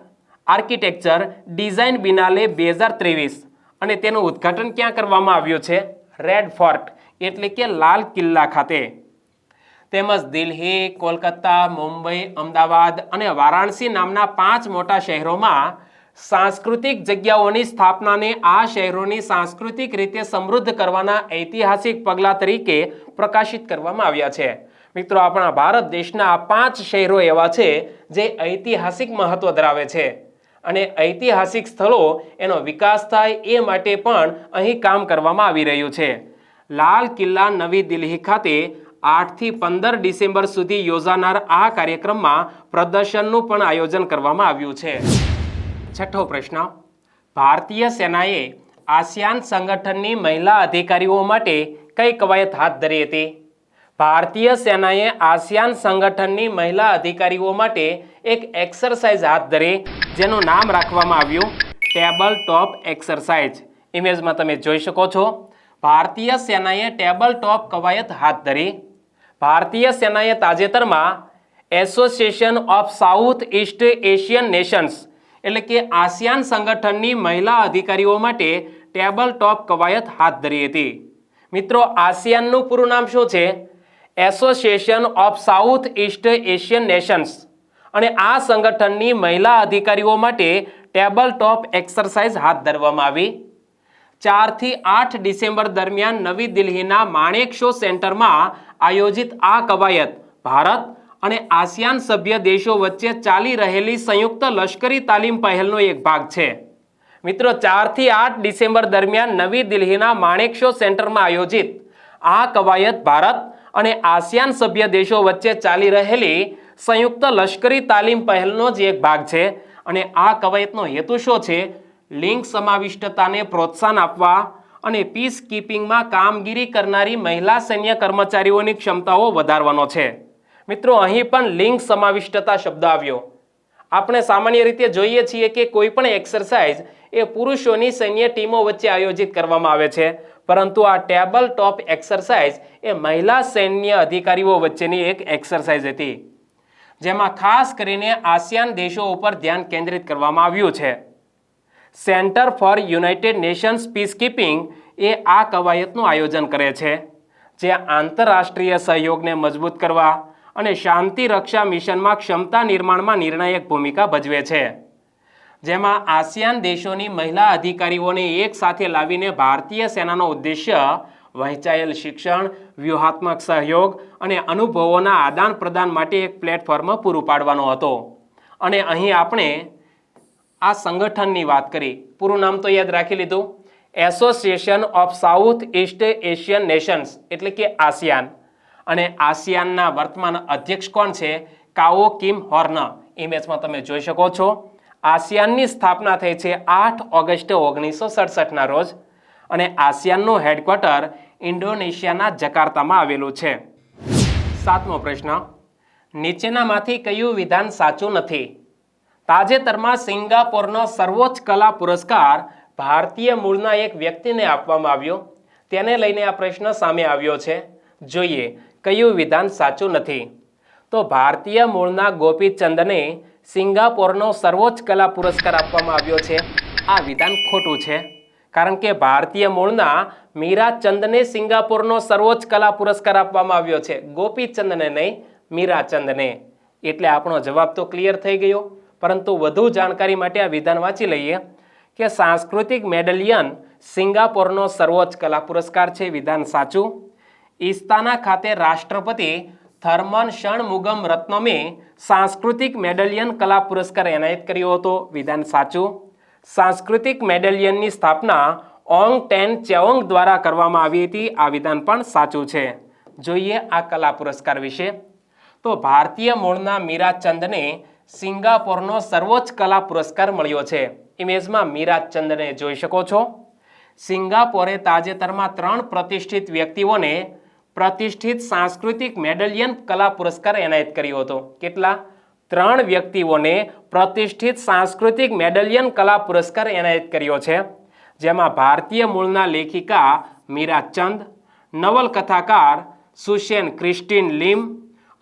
architecture, design biennale 2023 અને તેનું ઉદ્ઘાટન ક્યાં કરવામાં આવ્યું છે? રેડ ફોર્ટ એટલે કે લાલ કિલ્લા ખાતે. તેમજ દિલ્હી, કોલકાતા, મુંબઈ, અમદાવાદ અને વારાણસી નામના 5 મોટા શહેરોમાં સાંસ્કૃતિક જગ્યાઓની સ્થાપનાને આ શહેરોની સાંસ્કૃતિક રીતે સમૃદ્ધ કરવાના ઐતિહાસિક પગલાં તરીકે પ્રકાશિત કરવામાં આવ્યા છે. મિત્રો, આપણા ભારત દેશના આ 5 શહેરો એવા છે જે ઐતિહાસિક મહત્વ ધરાવે છે અને ઐતિહાસિક સ્થળો એનો વિકાસ થાય એ માટે પણ અહીં કામ કરવામાં આવી રહ્યું છે. લાલ કિલ્લા નવી દિલ્હી ખાતે 8 થી 15 ડિસેમ્બર સુધી યોજાનાર આ કાર્યક્રમમાં પ્રદર્શનનું પણ આયોજન કરવામાં આવ્યું છે. 6થો પ્રશ્ન, ભારતીય સેનાએ આસિયાન સંગઠનની મહિલા અધિકારીઓ માટે કઈ કવાયત હાથ ધરી હતી? ભારતીય સેનાએ આસિયાન સંગઠનની મહિલા અધિકારીઓ માટે એક એક્સરસાઇઝ હાથ ધરી જેનું નામ રાખવામાં આવ્યું ટેબલ ટોપ એક્સરસાઇઝ ઇમેજમાં તમે જોઈ શકો છો ભારતીય સેનાએ ટેબલ ટોપ કવાયત હાથ ધરી. ભારતીય સેનાએ તાજેતરમાં association of south East Asian Nations એટલે કે આસિયાન સંગઠનની મહિલા અધિકારીઓ માટે ટેબલ ટોપ કવાયત હાથ ધરી હતી. મિત્રો, આસિયાનનું પૂરું નામ શું છે? Association of south East Asian Nations. અને આ સંગઠનની મહિલા અધિકારીઓ માટે ટેબલ ટોપ એક્સરસાઇઝ હાથ ધરવામાં આવી. 4 થી 8 ડિસેમ્બર દરમિયાન નવી દિલ્હીના માણેક શો સેન્ટરમાં આયોજિત આ કવાયત ભારત અને આસિયાન સભ્ય દેશો વચ્ચે ચાલી રહેલી સંયુક્ત લશ્કરી તાલીમ પહેલનો એક ભાગ છે. મિત્રો, 4 થી 8 ડિસેમ્બર દરમિયાન નવી દિલ્હીના માણેક શો સેન્ટરમાં આયોજિત આ કવાયત ભારત અને આસિયાન સભ્ય દેશો વચ્ચે ચાલી રહેલી સંયુક્ત લશ્કરી તાલીમ પહેલનો જ એક ભાગ છે. અને આ કવાયતનો હેતુ શું છે? લિંગ સમાવિષ્ટતાને પ્રોત્સાહન આપવા અને પીસ કીપિંગમાં કામગીરી કરનારી મહિલા સૈન્ય કર્મચારીઓની ક્ષમતાઓ વધારવાનો છે. મિત્રો, અહીં પણ લિંગ સમાવિષ્ટતા શબ્દ આવ્યો. આપણે સામાન્ય રીતે જોઈએ છીએ કે કોઈ પણ એક્સરસાઇઝ એ પુરુષોની સૈન્ય ટીમો વચ્ચે આયોજિત કરવામાં આવે છે, પરંતુ આ ટેબલ ટોપ એક્સરસાઇઝ એ મહિલા સૈન્ય અધિકારીઓ વચ્ચેની એક એક્સરસાઇઝ હતી, જેમાં ખાસ કરીને આસિયાન દેશો ઉપર ધ્યાન કેન્દ્રિત કરવામાં આવ્યું છે. Centre for united nations peacekeeping એ આ કવાયતનું આયોજન કરે છે, જે આંતરરાષ્ટ્રીય સહયોગને મજબૂત કરવા અને શાંતિ રક્ષા મિશનમાં ક્ષમતા નિર્માણમાં નિર્ણાયક ભૂમિકા ભજવે છે. જેમાં આસિયાન દેશોની મહિલા અધિકારીઓને એક સાથે લાવીને ભારતીય સેનાનો ઉદ્દેશ્ય વહેંચાયેલ શિક્ષણ, વ્યૂહાત્મક સહયોગ અને અનુભવોના આદાન પ્રદાન માટે એક પ્લેટફોર્મ પૂરું પાડવાનો હતો. અને અહીં આપણે આ સંગઠનની વાત કરી. પૂરું નામ તો યાદ રાખી લીધું, association of south East Asian Nations એટલે કે આસિયાન. અને આસિયાનના વર્તમાન અધ્યક્ષ કોણ છે? કાઓ કિમ હોર્ન. ઇમેજમાં તમે જોઈ શકો છો. આસિયાનની સ્થાપના થઈ છે 8 ઓગસ્ટ 1967ના રોજ અને આસિયાનનું હેડક્વાર્ટર ઇન્ડોનેશિયાના જકાર્તામાં આવેલું છે. 7મો પ્રશ્ન, નીચેનામાંથી કયું વિધાન સાચું નથી? તાજેતરમાં સિંગાપોરનો સર્વોચ્ચ કલા પુરસ્કાર ભારતીય મૂળના એક વ્યક્તિને આપવામાં આવ્યો. તેને લઈને આ પ્રશ્ન સામે આવ્યો છે. જોઈએ કયું વિધાન સાચું નથી. તો ભારતીય મૂળના ગોપીચંદને સિંગાપોરનો સર્વોચ્ચ કલા પુરસ્કાર આપવામાં આવ્યો છે. આ વિધાન ખોટું છે, કારણ કે ભારતીય મૂળના મીરાચંદને સિંગાપોરનો સર્વોચ્ચ કલા પુરસ્કાર આપવામાં આવ્યો છે, ગોપીચંદને નહીં, મીરાચંદને. એટલે આપણો જવાબ તો ક્લિયર થઈ ગયો. પરંતુ વધુ જાણકારી માટે આ વિધાન વાંચી લઈએ કે સાંસ્કૃતિક મેડલિયન સિંગાપોરનો સર્વોચ્ચ કલા પુરસ્કાર છે. વિધાન સાચું. ઇસ્તાના ખાતે રાષ્ટ્રપતિ થર્મન ષણમુગમ રત્નમે સાંસ્કૃતિક મેડલિયન કલા પુરસ્કાર એનાયત કર્યો હતો. વિધાન સાચું. સાંસ્કૃતિક મેડલિયનની સ્થાપના ઓંગ ટેન ચેઓંગ દ્વારા કરવામાં આવી હતી. આ વિધાન પણ સાચું છે. જોઈએ આ કલા પુરસ્કાર વિશે. તો ભારતીય મૂળના મીરાચંદને સિંગાપોરનો સર્વોચ્ચ કલા પુરસ્કાર મળ્યો છે. ઇમેજમાં મીરાચંદને જોઈ શકો છો. સિંગાપોરે તાજેતરમાં 3 પ્રતિષ્ઠિત વ્યક્તિઓને પ્રતિષ્ઠિત સાંસ્કૃતિક મેડલિયન કલા પુરસ્કાર એનાયત કર્યો હતો. કેટલા? 3 વ્યક્તિઓને પ્રતિષ્ઠિત સાંસ્કૃતિક મેડલિયન કલા પુરસ્કાર એનાયત કર્યો છે, જેમાં ભારતીય મૂળના લેખિકા મીરાચંદ, નવલકથાકાર સુશેન ક્રિસ્ટીન લિમ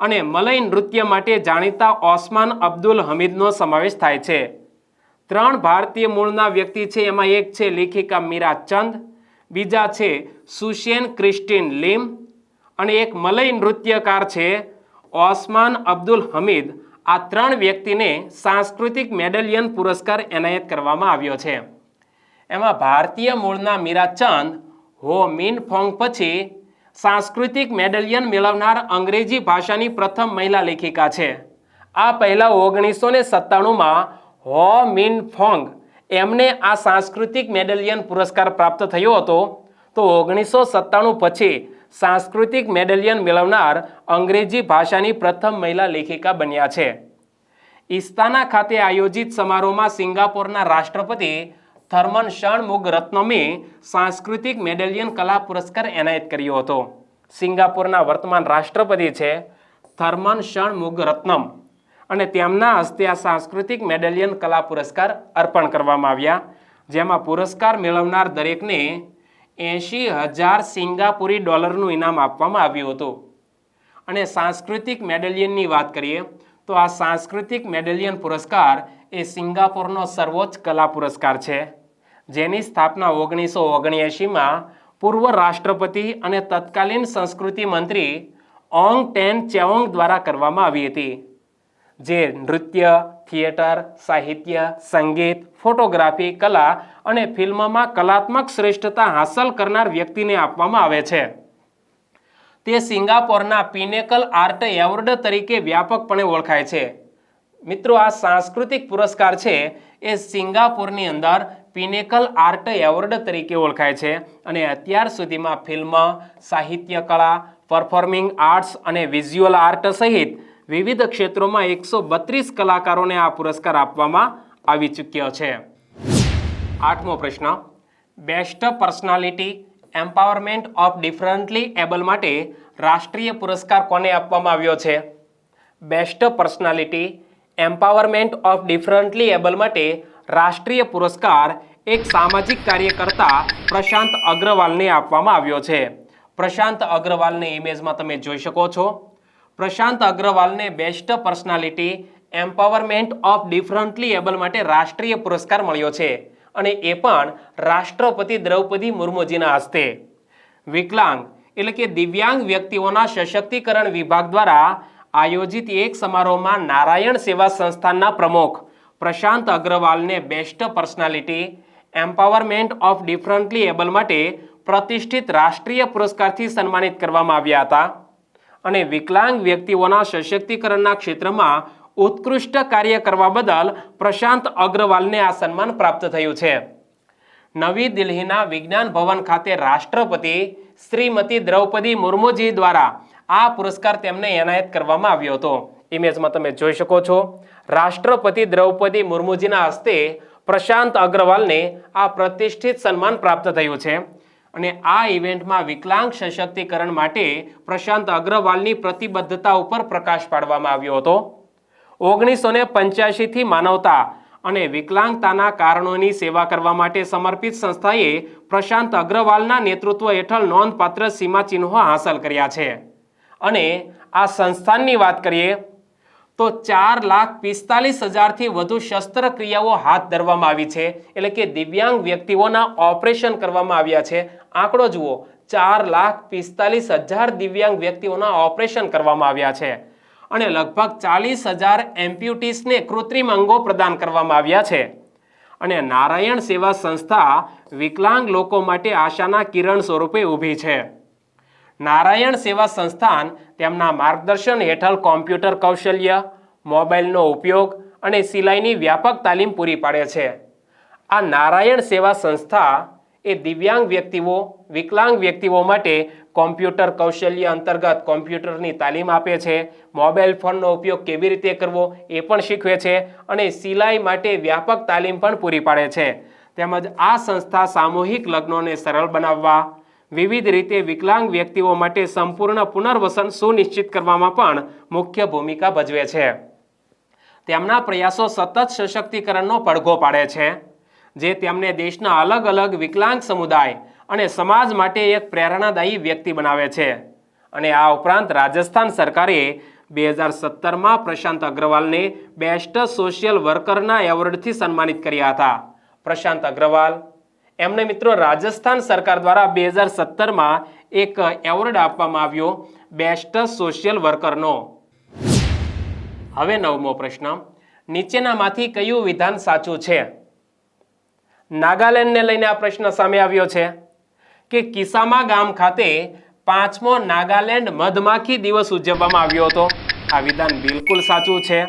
અને મલય નૃત્ય માટે જાણીતા ઓસ્માન અબ્દુલ હમીદનો સમાવેશ થાય છે. 3 ભારતીય મૂળના વ્યક્તિ છે, એમાં એક છે લેખિકા મીરાચંદ, બીજા છે સુશેન ક્રિસ્ટીન લિમ અને એક મલય નૃત્યકાર છે ઓસ્માન અબ્દુલ હમીદ. આ 3 વ્યક્તિને સાંસ્કૃતિક મેડલિયન પુરસ્કાર એનાયત કરવામાં આવ્યો છે. એમાં ભારતીય મૂળના મીરાચંદ હો મિન ફોંગ પછી સાંસ્કૃતિક મેડલિયન મેળવનાર અંગ્રેજી ભાષાની પ્રથમ મહિલા લેખિકા છે. આ પહેલા 1997માં હો મિન ફોંગ એમને આ સાંસ્કૃતિક મેડલિયન પુરસ્કાર પ્રાપ્ત થયો હતો. તો 1997 પછી સાંસ્કૃતિક મેડલિયન મેળવનાર અંગ્રેજી ભાષાની પ્રથમ મહિલા લેખિકા બન્યા છે. ઇસ્તાના ખાતે આયોજિત સમારોહમાં સિંગાપોરના રાષ્ટ્રપતિ થર્મન ષણમુગરત્નમે સાંસ્કૃતિક મેડલિયન કલા પુરસ્કાર એનાયત કર્યો હતો. સિંગાપોરના વર્તમાન રાષ્ટ્રપતિ છે થર્મન ષણમુગરત્નમ અને તેમના હસ્તે આ સાંસ્કૃતિક મેડલિયન કલા પુરસ્કાર અર્પણ કરવામાં આવ્યા. જેમાં પુરસ્કાર મેળવનાર દરેકને 80,000 સિંગાપુરી ડોલરનું ઇનામ આપવામાં આવ્યું હતું. અને સાંસ્કૃતિક મેડેલિયનની વાત કરીએ તો આ સાંસ્કૃતિક મેડેલિયન પુરસ્કાર એ સિંગાપોરનો સર્વોચ્ચ કલા પુરસ્કાર છે, જેની સ્થાપના 1979માં પૂર્વ રાષ્ટ્રપતિ અને તત્કાલીન સંસ્કૃતિ મંત્રી ઓંગ ટેન ચેઓંગ દ્વારા કરવામાં આવી હતી, જે નૃત્ય, થિયેટર, સાહિત્ય, સંગીત, ફોટોગ્રાફી, કલા અને ફિલ્મમાં કલાત્મક શ્રેષ્ઠતા હાંસલ કરનાર વ્યક્તિને આપવામાં આવે છે. તે સિંગાપોરના પિનેકલ આર્ટ એવોર્ડ તરીકે વ્યાપકપણે ઓળખાય છે. મિત્રો, આ સાંસ્કૃતિક પુરસ્કાર છે એ સિંગાપોરની અંદર પિનેકલ આર્ટ એવોર્ડ તરીકે ઓળખાય છે અને અત્યાર સુધીમાં ફિલ્મ, સાહિત્ય કળા, પરફોર્મિંગ આર્ટ્સ અને વિઝ્યુઅલ આર્ટ સહિત વિવિધ ક્ષેત્રોમાં 132 કલાકારોને આ પુરસ્કાર આપવામાં આવી ચૂક્યો છે. 8મો પ્રશ્ન, best personality empowerment of differently able માટે રાષ્ટ્રીય પુરસ્કાર કોને આપવામાં આવ્યો છે? Best personality empowerment of differently able માટે રાષ્ટ્રીય પુરસ્કાર એક સામાજિક કાર્યકર્તા પ્રશાંત અગ્રવાલને આપવામાં આવ્યો છે. પ્રશાંત અગ્રવાલને ઇમેજમાં તમે જોઈ શકો છો. પ્રશાંત અગ્રવાલને best personality empowerment of differently able માટે રાષ્ટ્રીય પુરસ્કાર મળ્યો છે અને એ પણ રાષ્ટ્રપતિ દ્રૌપદી મુર્મુજીના હસ્તે. વિકલાંગ એટલે કે દિવ્યાંગ વ્યક્તિઓના સશક્તિકરણ વિભાગ દ્વારા આયોજિત એક સમારોહમાં નારાયણ સેવા સંસ્થાનના પ્રમુખ પ્રશાંત અગ્રવાલને best personality empowerment of differently able માટે પ્રતિષ્ઠિત રાષ્ટ્રીય પુરસ્કારથી સન્માનિત કરવામાં આવ્યા હતા અને વિકલાંગ વ્યક્તિઓના સશક્તિકરણના ક્ષેત્રમાં ઉત્કૃષ્ટ કાર્ય કરવા બદલ પ્રશાંત અગ્રવાલને આ સન્માન પ્રાપ્ત થયું છે. નવી દિલ્હીના વિજ્ઞાન ભવન ખાતે રાષ્ટ્રપતિ શ્રીમતી દ્રૌપદી મુર્મુજી દ્વારા આ પુરસ્કાર તેમને એનાયત કરવામાં આવ્યો હતો. ઇમેજમાં તમે જોઈ શકો છો. રાષ્ટ્રપતિ દ્રૌપદી મુર્મુજીના હસ્તે પ્રશાંત અગ્રવાલને આ પ્રતિષ્ઠિત સન્માન પ્રાપ્ત થયું છે અને આ ઇવેન્ટમાં વિકલાંગ સશક્તિકરણ માટે પ્રશાંત અગ્રવાલની પ્રતિબદ્ધતા ઉપર પ્રકાશ પાડવામાં આવ્યો હતો. 1985થી માનવતા અને વિકલાંગતાના કારણોની સેવા કરવા માટે સમર્પિત સંસ્થાએ પ્રશાંત અગ્રવાલના નેતૃત્વ હેઠળ નોંધપાત્ર સીમાચિહ્નો હાંસલ કર્યા છે. અને આ સંસ્થાનની વાત કરીએ તો 4,45,000થી વધુ શસ્ત્રક્રિયાઓ હાથ ધરવામાં આવી છે, એટલે કે દિવ્યાંગ વ્યક્તિઓના ઓપરેશન કરવામાં આવ્યા છે. આંકડો જુઓ, 4,45,000 દિવ્યાંગ વ્યક્તિઓના ઓપરેશન કરવામાં આવ્યા છે અને લગભગ 40,000 એમ્પ્યુટીસને કૃત્રિમ અંગો પ્રદાન કરવામાં આવ્યા છે. અને નારાયણ સેવા સંસ્થા વિકલાંગ લોકો માટે આશાના કિરણ સ્વરૂપે ઊભી છે. નારાયણ સેવા સંસ્થાન તેમના માર્ગદર્શન હેઠળ કોમ્પ્યુટર કૌશલ્ય, મોબાઈલનો ઉપયોગ અને સિલાઈની વ્યાપક તાલીમ પૂરી પાડે છે. આ નારાયણ સેવા સંસ્થા એ દિવ્યાંગ વ્યક્તિઓ, વિકલાંગ વ્યક્તિઓ માટે કોમ્પ્યુટર કૌશલ્ય અંતર્ગત કોમ્પ્યુટરની તાલીમ આપે છે, મોબાઈલ ફોનનો ઉપયોગ કેવી રીતે કરવો એ પણ શીખવે છે અને સિલાઈ માટે વ્યાપક તાલીમ પણ પૂરી પાડે છે. તેમજ આ સંસ્થા સામૂહિક લગ્નોને સરળ બનાવવા, વિવિધ રીતે વિકલાંગ વ્યક્તિઓ માટે સંપૂર્ણ પુનર્વસન સુનિશ્ચિત કરવામાં પણ મુખ્ય ભૂમિકા ભજવે છે. તેમના પ્રયાસો સતત સશક્તિકરણનો પડઘો પાડે છે, જે તેમને દેશના અલગ અલગ વિકલાંગ સમુદાય અને સમાજ માટે એક પ્રેરણાદાયી વ્યક્તિ બનાવે છે. અને આ ઉપરાંત રાજસ્થાન સરકારે 2017માં પ્રશાંત અગ્રવાલને બેસ્ટ સોશિયલ વર્કરના એવોર્ડથી સન્માનિત કર્યા હતા. પ્રશાંત અગ્રવાલ એમને મિત્રો રાજસ્થાન સરકાર દ્વારા 2017માં એક એવોર્ડ આપવામાં આવ્યો બેસ્ટ સોશિયલ વર્કરનો. હવે 9મો પ્રશ્ન, નીચેનામાંથી કયું વિધાન સાચું છે? નાગાલેન્ડને લઈને આ પ્રશ્ન સામે આવ્યો છે કે કિસામા ગામ ખાતે 5મો નાગાલેન્ડ મધમાખી દિવસ ઉજવવામાં આવ્યો હતો. આ વિધાન બિલકુલ સાચું છે.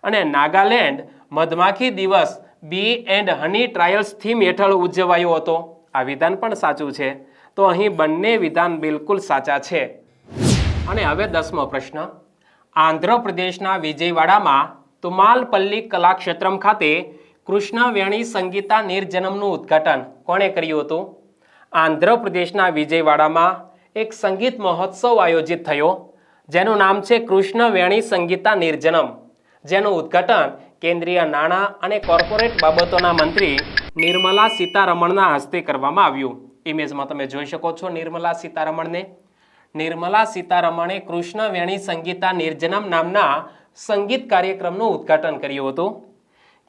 અને નાગાલેન્ડ મધમાખી દિવસ બી એન્ડ હની ટ્રાયલ્સ થીમ હેઠળ ઉજવાયો હતો. આ વિધાન પણ સાચું છે. તો અહીં બંને વિધાન બિલકુલ સાચા છે. અને હવે 10મો પ્રશ્ન, આંધ્રપ્રદેશના વિજયવાડામાં તુમાલપલ્લી કલાક્ષેત્રમ ખાતે કૃષ્ણવેણી સંગીતા નિર્જનમનું ઉદ્ઘાટન કોણે કર્યું હતું? આંધ્રપ્રદેશના વિજયવાડામાં એક સંગીત મહોત્સવ આયોજિત થયો જેનું નામ છે કૃષ્ણવેણી સંગીતા નિર્જનમ, જેનું ઉદ્ઘાટન કેન્દ્રીય નાણાં અને કોર્પોરેટ બાબતોના મંત્રી નિર્મલા સીતારમણના હસ્તે કરવામાં આવ્યું. ઇમેજમાં તમે જોઈ શકો છો નિર્મલા સીતારમણને. નિર્મલા સીતારમણે કૃષ્ણવેણી સંગીતા નિર્જનમ નામના સંગીત કાર્યક્રમનું ઉદ્ઘાટન કર્યું હતું.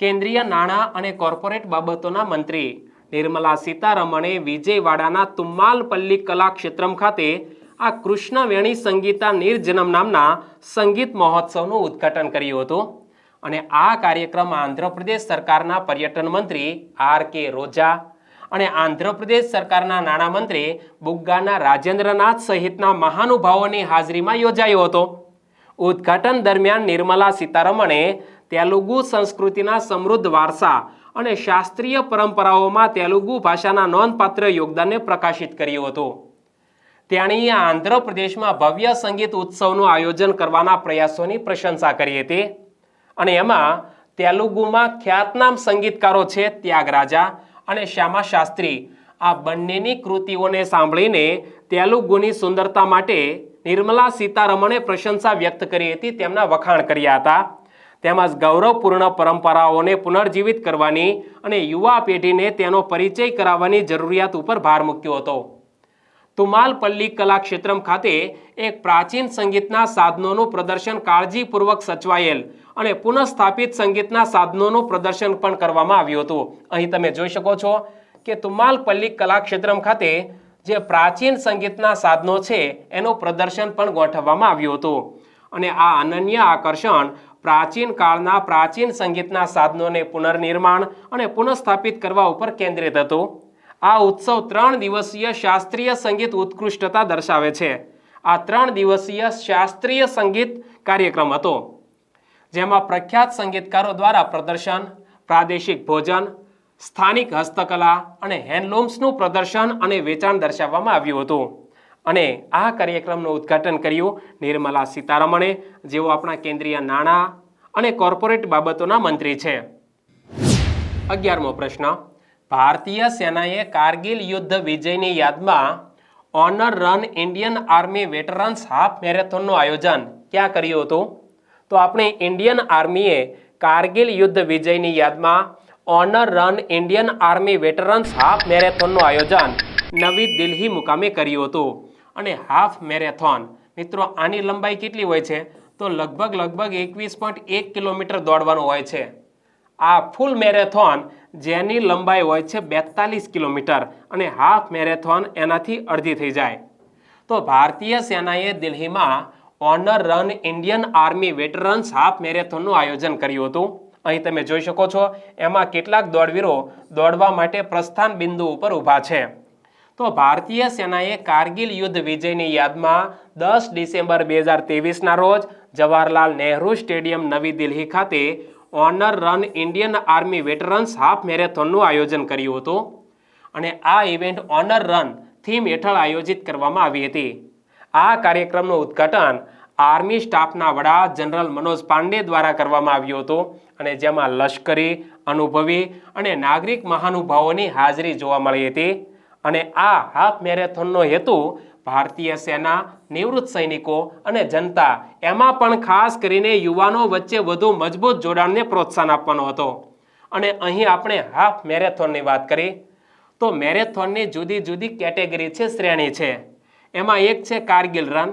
કેન્દ્રીય નાણાં અને કોર્પોરેટ બાબતોના મંત્રી નિર્મલા સીતારમણે વિજયવાડાના તુમ્માલપલ્લી કલાક્ષેત્રમ ખાતે આ કૃષ્ણવેણી સંગીતા નિર્જનમ નામના સંગીત મહોત્સવનું ઉદ્ઘાટન કર્યું હતું. અને આ કાર્યક્રમ આંધ્રપ્રદેશ સરકારના પર્યટન મંત્રી R.K. રોજા અને આંધ્રપ્રદેશ સરકારના નાણામંત્રી બુગ્ગાના રાજેન્દ્રનાથ સહિતના મહાનુભાવોની હાજરીમાં યોજાયો હતો. ઉદ્ઘાટન દરમિયાન નિર્મલા સીતારમણે તેલુગુ સંસ્કૃતિના સમૃદ્ધ વારસા અને શાસ્ત્રીય પરંપરાઓમાં તેલુગુ ભાષાના નોંધપાત્ર યોગદાનને પ્રકાશિત કર્યું હતું. તેણીએ આંધ્રપ્રદેશમાં ભવ્ય સંગીત ઉત્સવનું આયોજન કરવાના પ્રયાસોની પ્રશંસા કરી હતી. અને એમાં તેલુગુમાં ખ્યાતનામ સંગીતકારો છે ત્યાગરાજા અને શ્યામા શાસ્ત્રી. આ બંનેની કૃતિઓને સાંભળીને તેલુગુની સુંદરતા માટે નિર્મલા સીતારમણે પ્રશંસા વ્યક્ત કરી હતી, તેમના વખાણ કર્યા હતા. તેમજ ગૌરવપૂર્ણ પરંપરાઓને પુનર્જીવિત કરવાની અને યુવા પેઢીને તેનો પરિચય કરાવવાની જરૂરિયાત ઉપર ભાર મૂક્યો હતો. તુમાલપલ્લી કલાક્ષેત્રમ ખાતે એક પ્રાચીન સંગીતના સાધનોનું પ્રદર્શન કાળજીપૂર્વક સચવાયેલ અને પુનઃસ્થાપિત સંગીતના સાધનોનું પ્રદર્શન પણ કરવામાં આવ્યું હતું. અહીં તમે જોઈ શકો છો કે તુમાલપલ્લી કલાક્ષેત્રમ ખાતે જે પ્રાચીન સંગીતના સાધનો છે એનું પ્રદર્શન પણ ગોઠવવામાં આવ્યું હતું. અને આ અનન્ય આકર્ષણ પ્રાચીન કાળના પ્રાચીન સંગીતના સાધનોને પુનર્નિર્માણ અને પુનઃસ્થાપિત કરવા ઉપર કેન્દ્રિત હતું. આ ઉત્સવ 3 દિવસીય શાસ્ત્રીય સંગીત ઉત્કૃષ્ટતા દર્શાવે છે. આ 3 દિવસીય શાસ્ત્રીય સંગીત કાર્યક્રમ હતો, જેમાં પ્રખ્યાત સંગીતકારો દ્વારા પ્રદર્શન, પ્રાદેશિક ભોજન, સ્થાનિક હસ્તકલા અને હેન્ડલૂમ્સનું પ્રદર્શન અને વેચાણ દર્શાવવામાં આવ્યું હતું. અને આ કાર્યક્રમનું ઉદ્ઘાટન કર્યું નિર્મલા સીતારમણે, જેઓ આપણા કેન્દ્રીય નાણાં અને કોર્પોરેટ બાબતોના મંત્રી છે. 11મો પ્રશ્ન. ભારતીય સેનાએ કારગિલ યુદ્ધ વિજયની યાદમાં honour run Indian army veterans half મેરેથોનનું આયોજન ક્યાં કર્યું હતું? તો આપણે ઇન્ડિયન આર્મીએ કારગિલ યુદ્ધ વિજયની યાદમાં honour run Indian army veterans half મેરેથોનનું આયોજન નવી દિલ્હી મુકામે કર્યું હતું. અને હાફ મેરેથોન મિત્રો, આની લંબાઈ કેટલી હોય છે? તો લગભગ 21.1 કિલોમીટર દોડવાનું હોય છે. આ ફૂલ મેરેથોન જેની લંબાઈ હોય છે 42 કિલોમીટર અને હાફ મેરેથોન એનાથી અડધી થઈ જાય. તો ભારતીય સેનાએ દિલ્હીમાં honour run Indian army veterans half મેરેથોનનું આયોજન કર્યું હતું. અહીં તમે જોઈ શકો છો એમાં કેટલાક દોડવીરો દોડવા માટે પ્રસ્થાન બિંદુ ઉપર ઊભા છે. તો ભારતીય સેનાએ કારગિલ યુદ્ધ વિજયની યાદમાં 10 ડિસેમ્બર 2023ના રોજ જવાહરલાલ નહેરુ સ્ટેડિયમ નવી દિલ્હી ખાતે honour run Indian army veterans half મેરેથોનનું આયોજન કર્યું હતું. અને આ ઇવેન્ટ ઓનર રન થીમ હેઠળ આયોજિત કરવામાં આવી હતી. આ કાર્યક્રમનું ઉદ્ઘાટન આર્મી સ્ટાફના વડા જનરલ મનોજ પાંડે દ્વારા કરવામાં આવ્યું હતું. અને જેમાં લશ્કરી, અનુભવી અને નાગરિક મહાનુભાવોની હાજરી જોવા મળી હતી. અને આ હાફ મેરેથોનનો હેતુ ભારતીય સેના, નિવૃત્ત સૈનિકો અને જનતા, એમાં પણ ખાસ કરીને યુવાનો વચ્ચે વધુ મજબૂત જોડાણને પ્રોત્સાહન આપવાનો હતો. અને અહીં આપણે હાફ મેરેથોનની વાત કરી તો મેરેથોનની જુદી જુદી કેટેગરી છે, શ્રેણી છે. એમાં એક છે કારગિલ રન,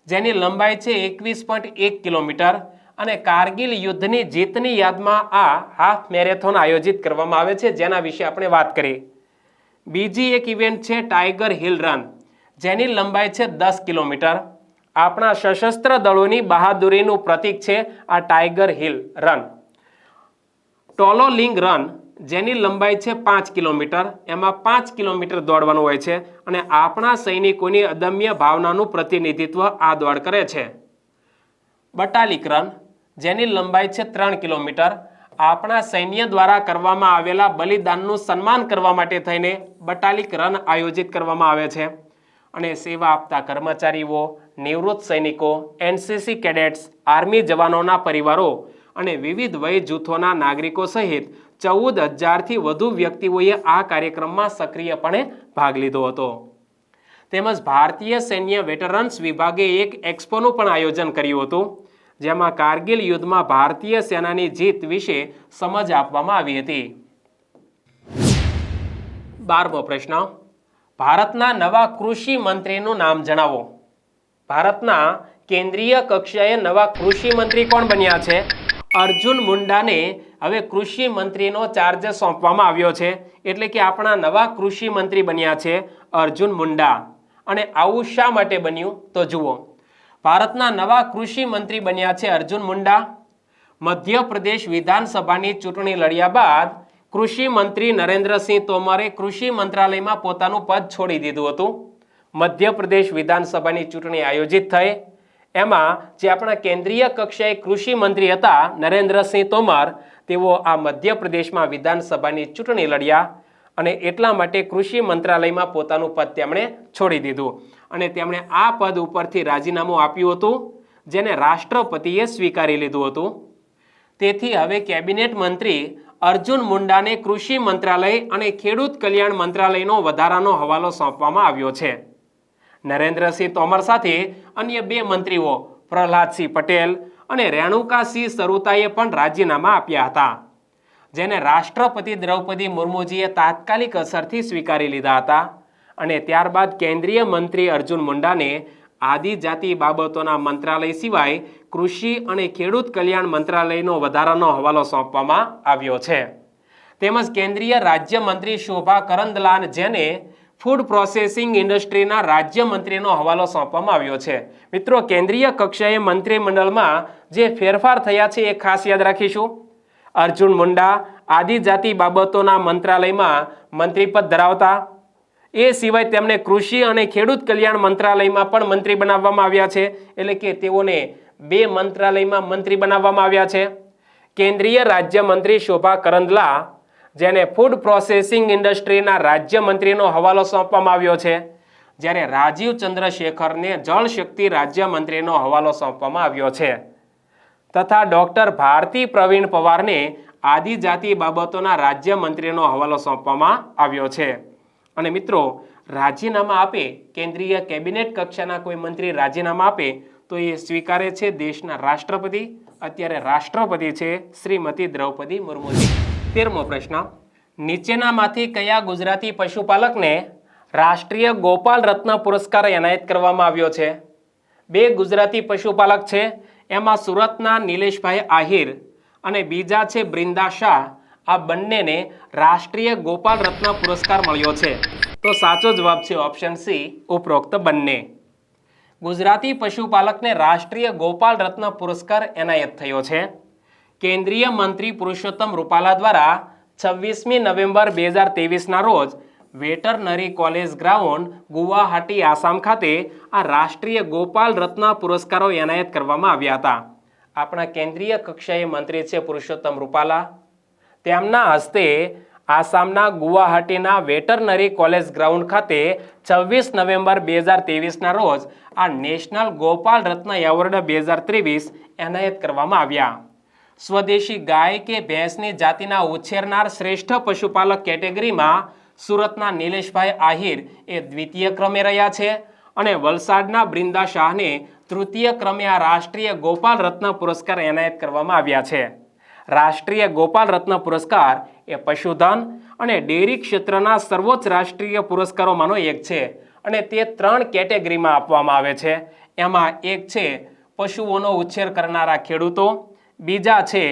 જેની લંબાઈ છે 21.1 કિલોમીટર અને કારગિલ યુદ્ધની જીતની યાદમાં આ હાફ મેરેથોન આયોજિત કરવામાં આવે છે, જેના વિશે આપણે વાત કરી. બીજી એક ઇવેન્ટ છે ટાઈગર હિલ રન, જેની લંબાઈ છે 10 કિલોમીટર. આપણા સશસ્ત્ર દળોની બહાદુરીનું પ્રતીક છે આ ટાઈગર હિલ રન. ટોલોલિંગ રન, જેની લંબાઈ છે 5 કિલોમીટર. એમાં 5 કિલોમીટર દોડવાનું હોય છે અને આપણા સૈનિકોની અદમ્ય ભાવનાનું પ્રતિનિધિત્વ આ દોડ કરે છે. બટાલિક રન, જેની લંબાઈ છે 3 કિલોમીટર. આપણા સૈન્ય દ્વારા કરવામાં આવેલા બલિદાનનું સન્માન કરવા માટે થઈને બટાલિક રન આયોજિત કરવામાં આવે છે. અને સેવા આપતા કર્મચારીઓ, નિવૃત્ત સૈનિકો, એનસીસી કેડેટ્સ, આર્મી જવાનોના પરિવારો અને વિવિધ વય જૂથોના નાગરિકો સહિત 14,000થી વધુ વ્યક્તિઓએ આ કાર્યક્રમમાં સક્રિયપણે ભાગ લીધો હતો. તેમજ ભારતીય સૈન્ય વેટરન્સ વિભાગે એક એક્સપોનું પણ આયોજન કર્યું હતું, જેમાં કારગિલ યુદ્ધમાં ભારતીય સેનાની જીત વિશે સમજ આપવામાં આવી હતી. 12મો પ્રશ્ન, ભારતના નવા કૃષિ મંત્રીનું નામ જણાવો. ભારતના કેન્દ્રીય કક્ષાએ નવા કૃષિ મંત્રી કોણ બન્યા છે? અર્જુન મુંડાને હવે કૃષિ મંત્રીનો ચાર્જ સોંપવામાં આવ્યો છે. એટલે કે આપણા નવા કૃષિ મંત્રી બન્યા છે અર્જુન મુંડા. અને આવું શા માટે બન્યું તો જુઓ. ભારતના નવા કૃષિ મંત્રી બન્યા છે અર્જુન મુંડા. મધ્યપ્રદેશ વિધાનસભાની ચૂંટણી લડ્યા બાદ કૃષિ મંત્રી નરેન્દ્રસિંહ તોમરે કૃષિ મંત્રાલયમાં પોતાનું પદ છોડી દીધું હતું. મધ્યપ્રદેશ વિધાનસભાની ચૂંટણી આયોજિત થઈ. એમાં જે આપણા કેન્દ્રીય કક્ષાએ કૃષિ મંત્રી હતા નરેન્દ્રસિંહ તોમર, તેઓ આ મધ્યપ્રદેશમાં વિધાનસભાની ચૂંટણી લડ્યા અને એટલા માટે કૃષિ મંત્રાલયમાં પોતાનું પદ તેમણે છોડી દીધું અને તેમણે આ પદ ઉપરથી રાજીનામું આપ્યું હતું, જેને રાષ્ટ્રપતિએ સ્વીકારી લીધું હતું. તેથી હવે કેબિનેટ મંત્રી અર્જુન મુંડાને કૃષિ મંત્રાલય અને ખેડૂત કલ્યાણ મંત્રાલયનો વધારાનો હવાલો સોંપવામાં આવ્યો છે. નરેન્દ્રસિંહ તોમર સાથે અન્ય 2 મંત્રીઓ પ્રહલાદસિંહ પટેલ અને રેણુકાસિંહ સરુતાએ પણ રાજીનામા આપ્યા હતા, જેને રાષ્ટ્રપતિ દ્રૌપદી મુર્મુજીએ તાત્કાલિક અસરથી સ્વીકારી લીધા હતા. અને ત્યારબાદ કેન્દ્રીય મંત્રી અર્જુન મુંડાને આદિજાતિ બાબતોના મંત્રાલય સિવાય કૃષિ અને ખેડૂત કલ્યાણ મંત્રાલયનો વધારાનો હવાલો સોંપવામાં આવ્યો છે. તેમજ કેન્દ્રીય રાજ્યમંત્રી શોભા કરંદલાન જેને ફૂડ પ્રોસેસિંગ ઇન્ડસ્ટ્રીના રાજ્યમંત્રીનો હવાલો સોંપવામાં આવ્યો છે. મિત્રો, કેન્દ્રીય કક્ષાએ મંત્રીમંડળમાં જે ફેરફાર થયા છે એ ખાસ યાદ રાખીશું. અર્જુન મુંડા આદિજાતિ બાબતોના મંત્રાલયમાં મંત્રીપદ ધરાવતા, એ સિવાય તેમને કૃષિ અને ખેડૂત કલ્યાણ મંત્રાલયમાં પણ મંત્રી બનાવવામાં આવ્યા છે. એટલે કે તેઓને 2 મંત્રાલયમાં મંત્રી બનાવવામાં આવ્યા છે. કેન્દ્રીય રાજ્યમંત્રી શોભા કરંદલા જેને ફૂડ પ્રોસેસિંગ ઇન્ડસ્ટ્રીના રાજ્યમંત્રીનો હવાલો સોંપવામાં આવ્યો છે, જ્યારે રાજીવ ચંદ્રશેખરને જળશક્તિ રાજ્યમંત્રીનો હવાલો સોંપવામાં આવ્યો છે. તથા ડોક્ટર ભારતી પ્રવીણ પવારને આદિજાતિ બાબતોના રાજ્યમંત્રીનો હવાલો સોંપવામાં આવ્યો છે. અને મિત્રો, રાજીનામા આપે, કેન્દ્રીય કેબિનેટ કક્ષાના કોઈ મંત્રી રાજીનામા આપે તો એ સ્વીકારે છે દેશના રાષ્ટ્રપતિ. અત્યારે રાષ્ટ્રપતિ છે શ્રીમતી દ્રૌપદી મુર્મુજી. 13મો પ્રશ્ન, નીચેનામાંથી કયા ગુજરાતી પશુપાલકને રાષ્ટ્રીય ગોપાલ રત્ન પુરસ્કાર એનાયત કરવામાં આવ્યો છે? 2 ગુજરાતી પશુપાલક છે. એમાં સુરતના નિલેશભાઈ આહિર અને બીજા છે બ્રિંદા શાહ. આ બંનેને રાષ્ટ્રીય ગોપાલ રત્ન પુરસ્કાર મળ્યો છે. તો સાચો જવાબ છે ઓપ્શન સી, ઉપરોક્ત બંને. ગુજરાતી પશુપાલકને રાષ્ટ્રીય ગોપાલ રત્ન પુરસ્કાર એનાયત થયો છે. કેન્દ્રીય મંત્રી પુરુષોત્તમ રૂપાલા દ્વારા 26મી નવેમ્બર 2023ના રોજ veterinary college ground Guwahati Assam ખાતે આ રાષ્ટ્રીય ગોપાલ રત્ન પુરસ્કારો એનાયત કરવામાં આવ્યા હતા. આપણા કેન્દ્રીય કક્ષાએ મંત્રી છે પુરુષોત્તમ રૂપાલા. તેમના હસ્તે આસામના ગુવાહાટીના વેટરનરી કોલેજ ગ્રાઉન્ડ ખાતે 26 નવેમ્બર 2023ના રોજ આ નેશનલ ગોપાલ રત્ન એવોર્ડ 2023 એનાયત કરવામાં આવ્યા. સ્વદેશી ગાય કે ભેંસની જાતિના ઉછેરનાર શ્રેષ્ઠ પશુપાલક કેટેગરીમાં સુરતના નિલેશભાઈ આહિર એ દ્વિતીય ક્રમે રહ્યા છે અને વલસાડના બ્રિંદા શાહને તૃતીય ક્રમે આ રાષ્ટ્રીય ગોપાલ રત્ન પુરસ્કાર એનાયત કરવામાં આવ્યા છે. રાષ્ટ્રીય ગોપાલ રત્ન પુરસ્કાર એ પશુધન અને ડેરી ક્ષેત્રના સર્વોચ્ચ રાષ્ટ્રીય પુરસ્કારોમાંનો એક છે અને તે 3 કેટેગરીમાં આપવામાં આવે છે. એમાં એક છે પશુઓનો ઉછેર કરનારા ખેડૂતો, બીજા છે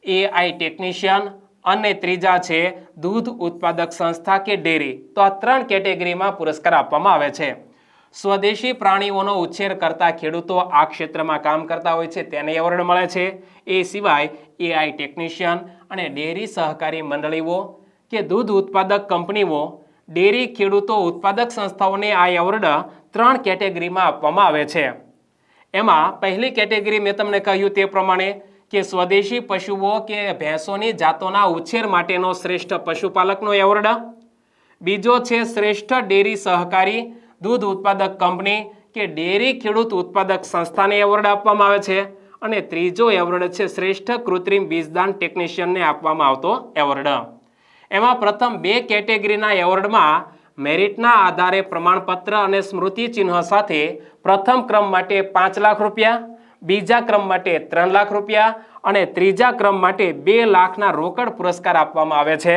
એઆઈ ટેકનિશિયન અને ત્રીજા છે દૂધ ઉત્પાદક સંસ્થા કે ડેરી. તો આ 3 કેટેગરીમાં પુરસ્કાર આપવામાં આવે છે. સ્વદેશી પ્રાણીઓનો ઉછેર કરતા ખેડૂતો આ ક્ષેત્રમાં કામ કરતા હોય છે તેને એવોર્ડ મળે છે. એ સિવાય એઆઈ ટેકનિશિયન અને ડેરી સહકારી મંડળીઓ કે દૂધ ઉત્પાદક કંપનીઓ, ડેરી ખેડૂતો ઉત્પાદક સંસ્થાઓને આ એવોર્ડ 3 કેટેગરીમાં આપવામાં આવે છે. એમાં પહેલી કેટેગરી મેં તમને કહ્યું તે પ્રમાણે કે સ્વદેશી પશુઓ કે ભેંસોની જાતોના ઉછેર માટેનો શ્રેષ્ઠ પશુપાલકનો એવોર્ડ. બીજો છે શ્રેષ્ઠ ડેરી સહકારી દૂધ ઉત્પાદક કંપની કે ડેરી ખેડૂત ઉત્પાદક સંસ્થાને એવોર્ડ આપવામાં આવે છે અને ત્રીજો એવોર્ડ છે શ્રેષ્ઠ કૃત્રિમ બીજદાન ટેકનિશિયનને આપવામાં આવતો એવોર્ડ. એમાં પ્રથમ 2 કેટેગરીના એવોર્ડમાં મેરિટના આધારે પ્રમાણપત્ર અને સ્મૃતિ ચિહ્ન સાથે પ્રથમ ક્રમ માટે 5 લાખ રૂપિયા, બીજા ક્રમ માટે 3 લાખ રૂપિયા અને ત્રીજા ક્રમ માટે 2 લાખના રોકડ પુરસ્કાર આપવામાં આવે છે.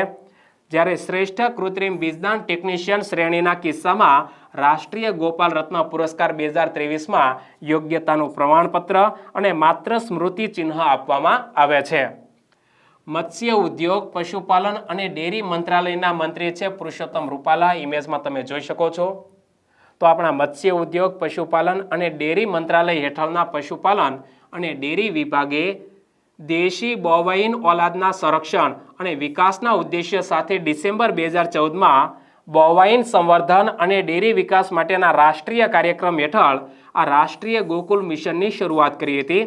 જ્યારે શ્રેષ્ઠ કૃત્રિમ બીજદાન ટેકનિશિયન શ્રેણીના કિસ્સામાં રાષ્ટ્રીય ગોપાલ રત્ન પુરસ્કાર 2023માં યોગ્યતાનું પ્રમાણપત્ર અને માત્ર સ્મૃતિ ચિહ્ન આપવામાં આવે છે. મત્સ્ય ઉદ્યોગ, પશુપાલન અને ડેરી મંત્રાલયના મંત્રી છે પુરુષોત્તમ રૂપાલા. ઇમેજમાં તમે જોઈ શકો છો. તો આપણા મત્સ્ય ઉદ્યોગ, પશુપાલન અને ડેરી મંત્રાલય હેઠળના પશુપાલન અને ડેરી વિભાગે દેશી બોવાઇન ઓલાદના સંરક્ષણ અને વિકાસના ઉદ્દેશ્ય સાથે ડિસેમ્બર 2014માં બોવાઇન સંવર્ધન અને ડેરી વિકાસ માટેના રાષ્ટ્રીય કાર્યક્રમ હેઠળ આ રાષ્ટ્રીય ગોકુલ મિશનની શરૂઆત કરી હતી.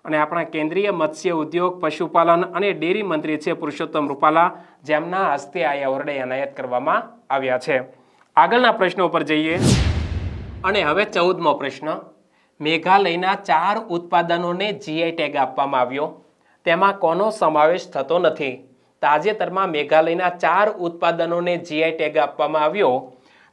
અને આપણા કેન્દ્રીય મત્સ્ય ઉદ્યોગ, પશુપાલન અને ડેરી મંત્રી છે પુરુષોત્તમ રૂપાલા, જેમના હસ્તે આ એવોર્ડ એનાયત કરવામાં આવ્યા છે. આગળના પ્રશ્નો પર જઈએ. અને હવે 14મો પ્રશ્ન. મેઘાલયના 4 ઉત્પાદનોને જીઆઈ ટેગ આપવામાં આવ્યો. તેમાં કોનો સમાવેશ થતો નથી? તાજેતરમાં મેઘાલયના 4 ઉત્પાદનોને જીઆઈ ટેગ આપવામાં આવ્યો.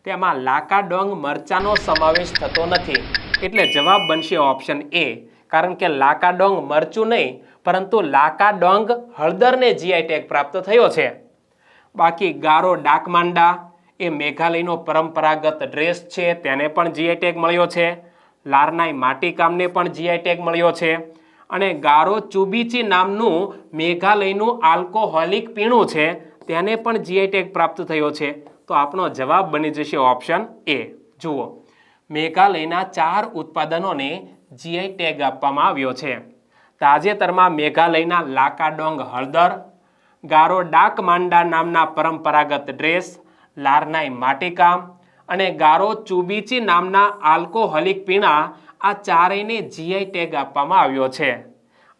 તેમાં લાકાડોંગ મરચાનો સમાવેશ થતો નથી. એટલે જવાબ બનશે ઓપ્શન એ. કારણ કે લાકાડોંગ મરચું નહીં, પરંતુ લાકાડોંગ હળદરને જીઆઈ ટેગ પ્રાપ્ત થયો છે. બાકી ગારો ડાકમાંડા એ મેઘાલયનો પરંપરાગત ડ્રેસ છે, તેને પણ જીઆઈ ટેગ મળ્યો છે. લારનાઈ માટીકામને પણ જીઆઈ ટેગ મળ્યો છે. અને ગારો ચુબીચી નામનું મેઘાલયનું આલ્કોહોલિક પીણું છે, તેને પણ જીઆઈ ટેગ પ્રાપ્ત થયો છે. તો આપણો જવાબ બની જશે ઓપ્શન એ. જુઓ, મેઘાલયના 4 ઉત્પાદનોને જીઆઈ ટેગ આપવામાં આવ્યો છે. તાજેતરમાં મેઘાલયના લાકાડોંગ હળદર, ગારો ડાકમાંડા નામના પરંપરાગત ડ્રેસ, લારનાઈ માટીકામ અને ગારો ચુબીચી નામના આલ્કોહોલિક પીણા, આ ચારેયને જીઆઈ ટેગ આપવામાં આવ્યો છે.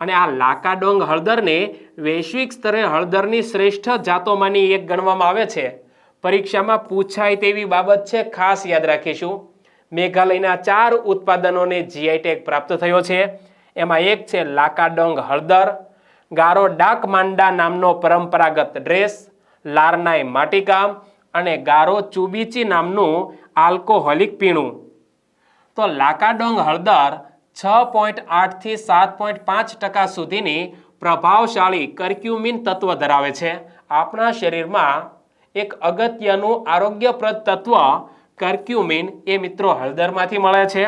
અને આ લાકાડોંગ હળદરને વૈશ્વિક સ્તરે હળદરની શ્રેષ્ઠ જાતોમાંની એક ગણવામાં આવે છે. પરીક્ષામાં પૂછાય તેવી બાબત છે, ખાસ યાદ રાખીશું. મેઘાલયના 4 ઉત્પાદનોને જીઆઈ ટેગ પ્રાપ્ત થયો છે. એમાં એક છે લાકાડોંગ હળદર, ગારો ડાકમાંડા નામનો પરંપરાગત ડ્રેસ, લારનાઈ માટીકામ અને ગારો ચુબીચી નામનું આલ્કોહોલિક પીણું. તો લાકાડોંગ હળદર 6.8 થી 7.5% સુધીની પ્રભાવશાળી કર્ક્યુમિન તત્વ ધરાવે છે. આપણા શરીરમાં એક અગત્યનું આરોગ્યપ્રદ તત્વ કર્ક્યુમિન એ મિત્રો હળદરમાંથી મળે છે.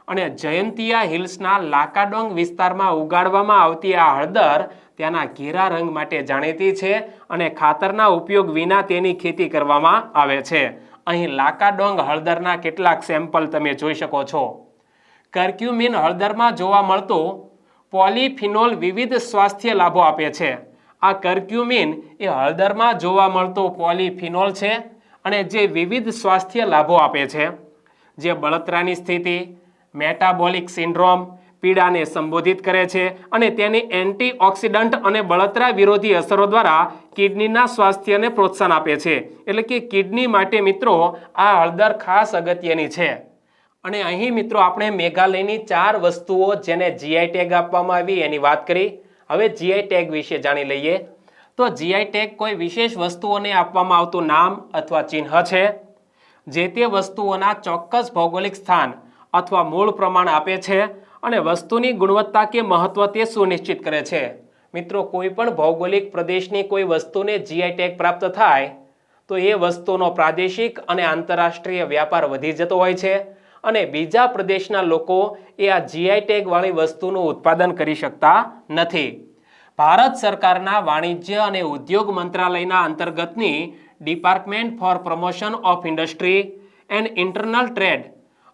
અને જયંતિયા હિલ્સના લાકાડોંગ વિસ્તારમાં ઉગાડવામાં આવતી આ હળદર ત્યાંના ઘેરા રંગ માટે જાણીતી છે અને ખાતરના ઉપયોગ વિના તેની ખેતી કરવામાં આવે છે. અહીં લાકાડોંગ હળદરના કેટલાક સેમ્પલ તમે જોઈ શકો છો. કર્ક્યુમિન હળદરમાં જોવા મળતું પોલીફિનોલ વિવિધ સ્વાસ્થ્ય લાભો આપે છે. આ કર્ક્યુમિન એ હળદરમાં જોવા મળતો પોલીફિનોલ છે અને જે વિવિધ સ્વાસ્થ્ય લાભો આપે છે, જે બળતરાની સ્થિતિ, મેટાબોલિક સિન્ડ્રોમ, પીડાને સંબોધિત કરે છે અને તેની એન્ટીઓક્સિડન્ટ અને બળતરા વિરોધી અસરો દ્વારા કિડનીના સ્વાસ્થ્યને પ્રોત્સાહન આપે છે. એટલે કે કિડની માટે મિત્રો આ હળદર ખાસ અગત્યની છે. અને અહીં મિત્રો આપણે મેઘાલયની 4 વસ્તુઓ જેને જીઆઈ ટેગ આપવામાં આવી એની વાત કરી. હવે જીઆઈ ટેગ વિશે જાણી લઈએ. તો જીઆઈ ટેગ કોઈ વિશેષ વસ્તુઓને આપવામાં આવતું નામ અથવા ચિહ્ન છે, જે તે વસ્તુઓના ચોક્કસ ભૌગોલિક સ્થાન અથવા મૂળ પ્રમાણ આપે છે અને વસ્તુની ગુણવત્તા કે મહત્વ તે સુનિશ્ચિત કરે છે. મિત્રો, કોઈ પણ ભૌગોલિક પ્રદેશની કોઈ વસ્તુને જીઆઈ ટેગ પ્રાપ્ત થાય તો એ વસ્તુનો પ્રાદેશિક અને આંતરરાષ્ટ્રીય વ્યાપાર વધી જતો હોય છે અને બીજા પ્રદેશના લોકો એ આ જીઆઈ ટેગ વાળી વસ્તુનું ઉત્પાદન કરી શકતા નથી. ભારત સરકારના વાણિજ્ય અને ઉદ્યોગ મંત્રાલયના અંતર્ગતની department for promotion of industry and internal trade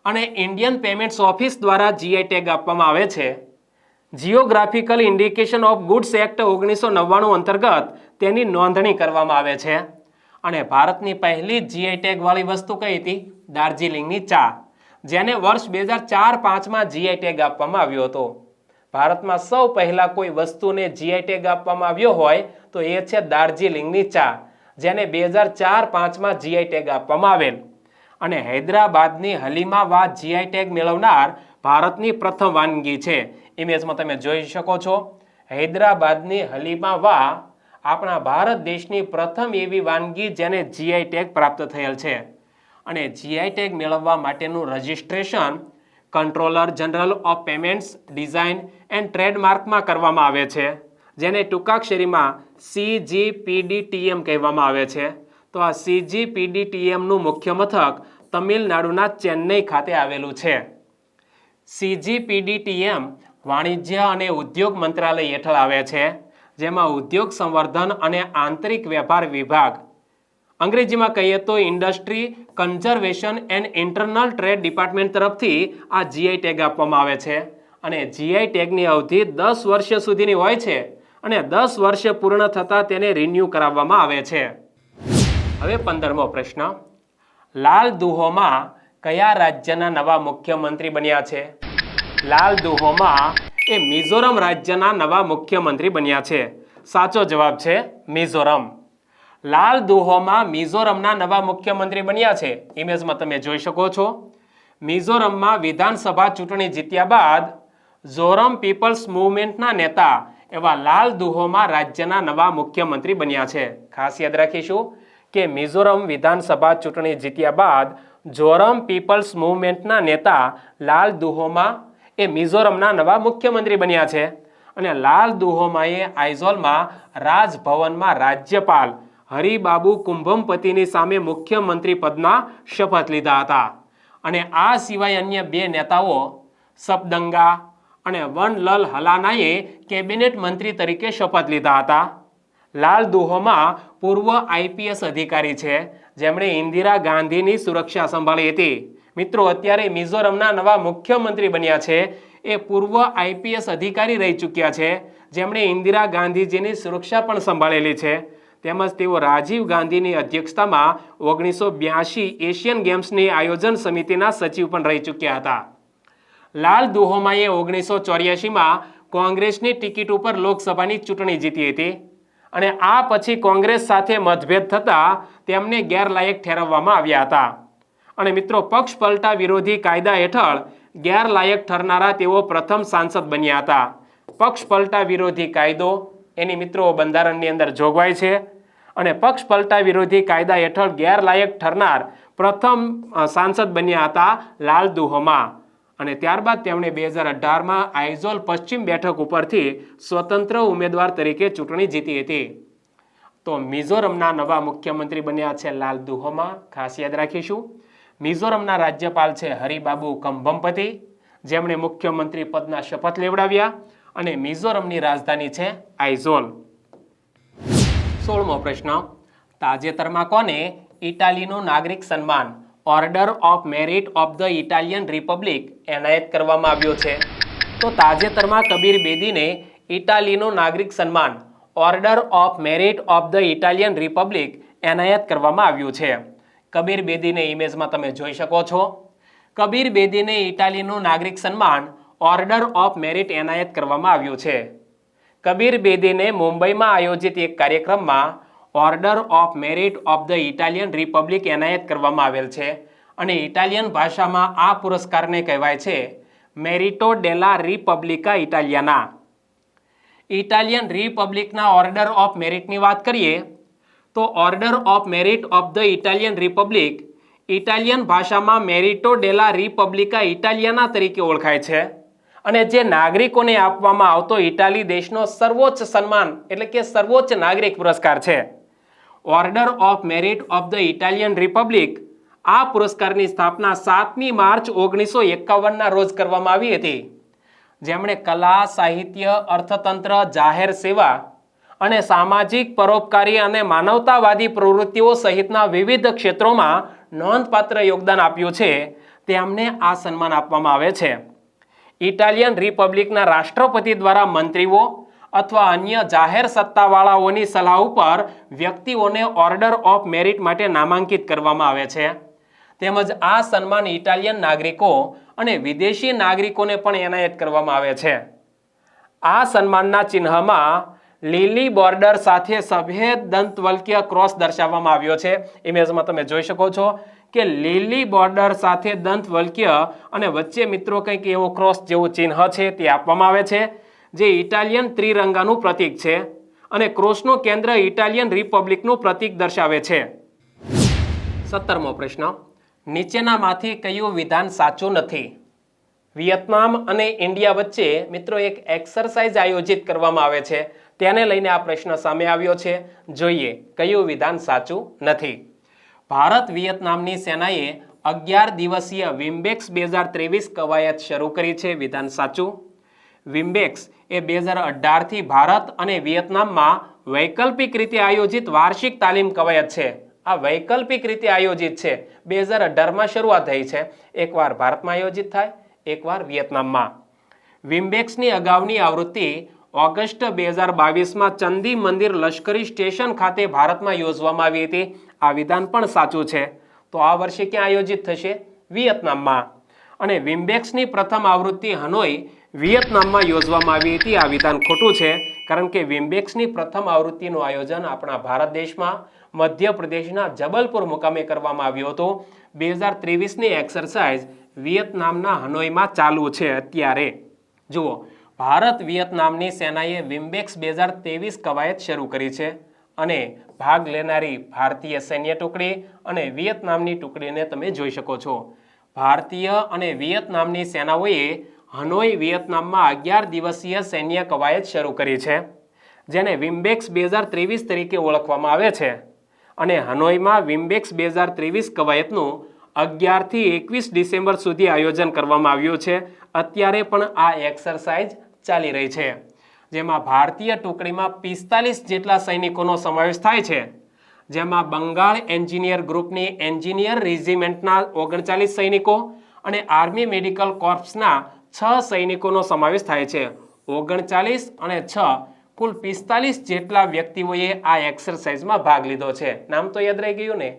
અને ઇન્ડિયન પેમેન્ટ્સ ઓફિસ દ્વારા જીઆઈ ટેગ આપવામાં આવે છે. Geographical indication of goods act 1999 અંતર્ગત તેની નોંધણી કરવામાં આવે છે. અને ભારતની પહેલી જીઆઈ ટેગ વાળી વસ્તુ કઈ હતી? દાર્જિલિંગની ચા, જેને વર્ષ 2004-05માં જીઆઈ ટેગ આપવામાં આવ્યો હતો. ભારતમાં સૌ પહેલા કોઈ વસ્તુને જીઆઈ ટેગ આપવામાં આવ્યો હોય તો એ છે દાર્જિલિંગની ચા, જેને 2004-05માં જીઆઈ ટેગ આપવામાં આવેલ. અને હૈદરાબાદની હલીમાવા જીઆઈ ટેગ મેળવનાર ભારતની પ્રથમ વાનગી છે. ઇમેજમાં તમે જોઈ શકો છો. હૈદરાબાદની હલીમાવા આપણા ભારત દેશની પ્રથમ એવી વાનગી જેને જીઆઈ ટેગ પ્રાપ્ત થયેલ છે. અને જીઆઈ ટેગ મેળવવા માટેનું registration controller general of payments, design and ટ્રેડમાર્કમાં કરવામાં આવે છે. જેને ટૂંકાક્ષરીમાં CGPDTM કહેવામાં આવે છે. તો આ CGPDTMનું મુખ્ય મથક તમિલનાડુના ચેન્નઈ ખાતે આવેલું છે. CGPDTM વાણિજ્ય અને ઉદ્યોગ મંત્રાલય હેઠળ આવે છે, જેમાં ઉદ્યોગ સંવર્ધન અને આંતરિક વેપાર વિભાગ, અંગ્રેજીમાં કહીએ તો industry conservation and internal trade department તરફથી આ GI ટેગ આપવામાં આવે છે. અને GI ટેગની અવધિ 10 વર્ષ સુધીની હોય છે અને 10 વર્ષ પૂર્ણ થતાં તેને રિન્યૂ કરાવવામાં આવે છે. હવે 15મો પ્રશ્ન, લાલ દુહોમાં કયા રાજ્યના નવા મુખ્યમંત્રી બન્યા છે? લાલ દુહોમાં એ મિઝોરમ રાજ્યના નવા મુખ્યમંત્રી બન્યા છે. સાચો જવાબ છે મિઝોરમ. લાલ દુહોમાં મિઝોરમના નવા મુખ્યમંત્રી બન્યા છે. ઇમેજમાં તમે જોઈ શકો છો. મિઝોરમમાં વિધાનસભા ચૂંટણી જીત્યા બાદ ઝોરમ પીપલ્સ મૂવમેન્ટના નેતા એવા લાલ દુહોમાં રાજ્યના નવા મુખ્યમંત્રી બન્યા છે. ખાસ યાદ રાખીશું કે મિઝોરમ વિધાનસભા ચૂંટણી જીત્યા બાદ ઝોરમ પીપલ્સ મૂવમેન્ટના નેતા લાલ દુહોમાં એ મિઝોરમના નવા મુખ્યમંત્રી બન્યા છે. અને લાલ દુહોમાએ આઇઝોલમાં રાજભવનમાં રાજ્યપાલ હરિબાબુ કુંભમપતિની સામે મુખ્યમંત્રી પદના શપથ લીધા હતા. અને આ સિવાય અન્ય 2 નેતાઓ સબદંગા અને વનલલ હલાનાએ કેબિનેટ મંત્રી તરીકે શપથ લીધા હતા. લાલ દુહોમાં પૂર્વ IPS અધિકારી છે, જેમણે ઇન્દિરા ગાંધીની સુરક્ષા સંભાળી હતી. મિત્રો, અત્યારે મિઝોરમના નવા મુખ્યમંત્રી બન્યા છે એ પૂર્વ IPS અધિકારી રહી ચૂક્યા છે, જેમણે ઇન્દિરા ગાંધીજીની સુરક્ષા પણ સંભાળેલી છે. તેમજ તેઓ રાજીવ ગાંધીની અધ્યક્ષતામાં 1982 એશિયન ગેમ્સની આયોજન સમિતિના સચિવ પણ રહી ચૂક્યા હતા. લાલ દુહોમાએ 1984માં કોંગ્રેસની ટિકિટ ઉપર લોકસભાની ચૂંટણી જીતી હતી. અને આ પછી કોંગ્રેસ સાથે મતભેદ થતાં તેમને ગેરલાયક ઠેરવવામાં આવ્યા હતા. અને મિત્રો, પક્ષ પલટા વિરોધી કાયદા હેઠળ ગેરલાયક ઠરનારા તેઓ પ્રથમ સાંસદ બન્યા હતા. પક્ષ પલટા વિરોધી કાયદો એની મિત્રો બંધારણની અંદર જોગવાઈ છે. અને પક્ષ પલટા વિરોધી કાયદા હેઠળ ગેરલાયક ઠરનાર પ્રથમ સાંસદ બન્યા હતા લાલ દુહોમાં. અને ત્યારબાદ તેમણે 2018માં આઇઝોલ પશ્ચિમ બેઠક ઉપરથી સ્વતંત્ર ઉમેદવાર તરીકે ચૂંટણી જીતી હતી. તો મિઝોરમના નવા મુખ્યમંત્રી બન્યા છે લાલ દુહોમાં. ખાસ યાદ રાખીશું. મિઝોરમના રાજ્યપાલ છે હરિબાબુ કુંભમપતિ, જેમણે મુખ્યમંત્રી પદના શપથ લેવડાવ્યા. અને મિઝોરમની રાજધાની છે આઇઝોલ. 16મો પ્રશ્ન, તાજેતરમાં કોને ઇટાલીનું નાગરિક સન્માન order of merit of the Italian Republic એનાયત કરવામાં આવ્યો છે? તો તાજેતરમાં કબીર બેદીને ઇટાલીનું નાગરિક સન્માન order of merit of the Italian Republic એનાયત કરવામાં આવ્યું છે. કબીર બેદીને ઇમેજમાં તમે જોઈ શકો છો. કબીર બેદીને ઇટાલીનું નાગરિક સન્માન ઓર્ડર ઓફ મેરિટ એનાયત કરવામાં આવ્યું છે. કબીર બેદીને મુંબઈમાં આયોજિત એક કાર્યક્રમમાં order of merit of the Italian Republic એનાયત કરવામાં આવેલ છે. અને ઇટાલિયન ભાષામાં આ પુરસ્કારને કહેવાય છે મેરિટો ડેલા રિપબ્લિકા ઇટાલિયાના. ઇટાલિયન રિપબ્લિકના ઓર્ડર ઓફ મેરિટની વાત કરીએ તો order of merit of the Italian Republic Italian ભાષામાં મેરિટો ડેલા રિપબ્લિકા ઇટાલિયાના તરીકે ઓળખાય છે. અને જે નાગરિકોને આપવામાં આવતો ઇટાલી દેશનો સર્વોચ્ચ સન્માન એટલે કે સર્વોચ્ચ નાગરિક પુરસ્કાર છે. Order of merit of the Italian Republic આ પુરસ્કારની સ્થાપના 7મી માર્ચ 1951ના રોજ કરવામાં આવી હતી. જેમણે કલા, સાહિત્ય, અર્થતંત્ર, જાહેર સેવા અને સામાજિક પરોપકારી અને માનવતાવાદી પ્રવૃત્તિઓ સહિતના વિવિધ ક્ષેત્રોમાં નોંધપાત્ર યોગદાન આપ્યું છે, તેમને આ સન્માન આપવામાં આવે છે. ઇટાલિયન રિપબ્લિકના રાષ્ટ્રપતિ દ્વારા મંત્રીઓ અથવા અન્ય જાહેર સત્તાવાળાઓની સલાહ ઉપર વ્યક્તિઓને ઓર્ડર ઓફ મેરિટ માટે નામાંકિત કરવામાં આવે છે. તેમજ આ સન્માન ઇટાલિયન નાગરિકો અને વિદેશી નાગરિકોને પણ એનાયત કરવામાં આવે છે. આ સન્માનના ચિહ્નમાં લીલી બોર્ડર સાથે સફેદ દંતવલ્ક્ય ક્રોસ દર્શાવવામાં આવ્યો છે. ઇમેજમાં તમે જોઈ શકો છો કે લીલી બોર્ડર સાથે દંતવલ્ક્ય અને વચ્ચે મિત્રો કંઈક એવો ક્રોસ જેવું ચિહ્ન છે તે આપવામાં આવે છે, જે ઇટાલિયન ત્રિરંગાનું પ્રતીક છે. અને ક્રોસનું કેન્દ્ર ઇટાલિયન રિપબ્લિકનું પ્રતીક દર્શાવે છે. 17મો પ્રશ્ન, નીચેનામાંથી કયું વિધાન સાચું નથી? વિયેતનામ અને ઇન્ડિયા વચ્ચે મિત્રો એક એક્સરસાઇઝ આયોજિત કરવામાં આવે છે, તેને લઈને આ પ્રશ્ન સામે આવ્યો છે. જોઈએ કયું વિધાન સાચું નથી. ભારત વિયેતનામની સેનાએ 11 દિવસીય વિમ્બેક્સ 2023 કવાયત શરૂ કરી છે. વિધાન સાચું. વિમ્બેક્સ એ 2018 થી ભારત અને વિયેતનામમાં વૈકલ્પિક રીતે આયોજિત વાર્ષિક તાલીમ કવાયત છે. આ વૈકલ્પિક રીતે આયોજિત છે. 2018માં શરૂઆત થઈ છે. એકવાર ભારતમાં આયોજિત થાય, એકવાર વિયેતનામમાં. વિમ્બેક્સની અગાઉની આવૃત્તિ ઓગસ્ટ 2022માં ચંદી મંદિર લશ્કરી સ્ટેશન ખાતે ભારતમાં યોજવામાં આવી હતી. આ વિધાન પણ સાચું છે. તો આ વર્ષે ક્યાં આયોજિત થશે? વિયેતનામમાં. અને વિમ્બેક્સની પ્રથમ આવૃત્તિ હનોઈ વિયેતનામમાં યોજવામાં આવી હતી. આ વિધાન ખોટું છે, કારણ કે વિમ્બેક્સની પ્રથમ આવૃત્તિનું આયોજન આપણા ભારત દેશમાં મધ્યપ્રદેશના જબલપુર મુકામે કરવામાં આવ્યું હતું. 2023ની એક્સરસાઇઝ વિયેતનામના હનોઈમાં ચાલુ છે અત્યારે. જુઓ, ભારત વિયેતનામની સેનાએ વિમ્બેક્સ 2023 કવાયત શરૂ કરી છે અને ભાગ લેનારી ભારતીય સૈન્ય ટુકડી અને વિયેતનામની ટુકડીને તમે જોઈ શકો છો. ભારતીય અને વિયેતનામની સેનાઓએ હનોઈ વિયેતનામમાં 11 દિવસીય સૈન્ય કવાયત શરૂ કરી છે, જેને વિમ્બેક્સ 2023 તરીકે ઓળખવામાં આવે છે. અને હનોઈમાં વિમ્બેક્સ 2023 કવાયતનું 11 થી 21 ડિસેમ્બર સુધી આયોજન કરવામાં આવ્યું છે. અત્યારે પણ આ એક્સરસાઇઝ ચાલી રહી છે, જેમાં ભારતીય ટુકડીમાં 45 જેટલા સૈનિકોનો સમાવેશ થાય છે, જેમાં બંગાળ એન્જિનિયર ગ્રુપની એન્જિનિયર રેજિમેન્ટના 39 સૈનિકો અને આર્મી મેડિકલ કોર્પ્સના 6 સૈનિકોનો સમાવેશ થાય છે. 39 અને 6 કુલ 45 જેટલા વ્યક્તિઓએ આ એક્સરસાઇઝમાં ભાગ લીધો છે. નામ તો યાદ રહી ગયું ને,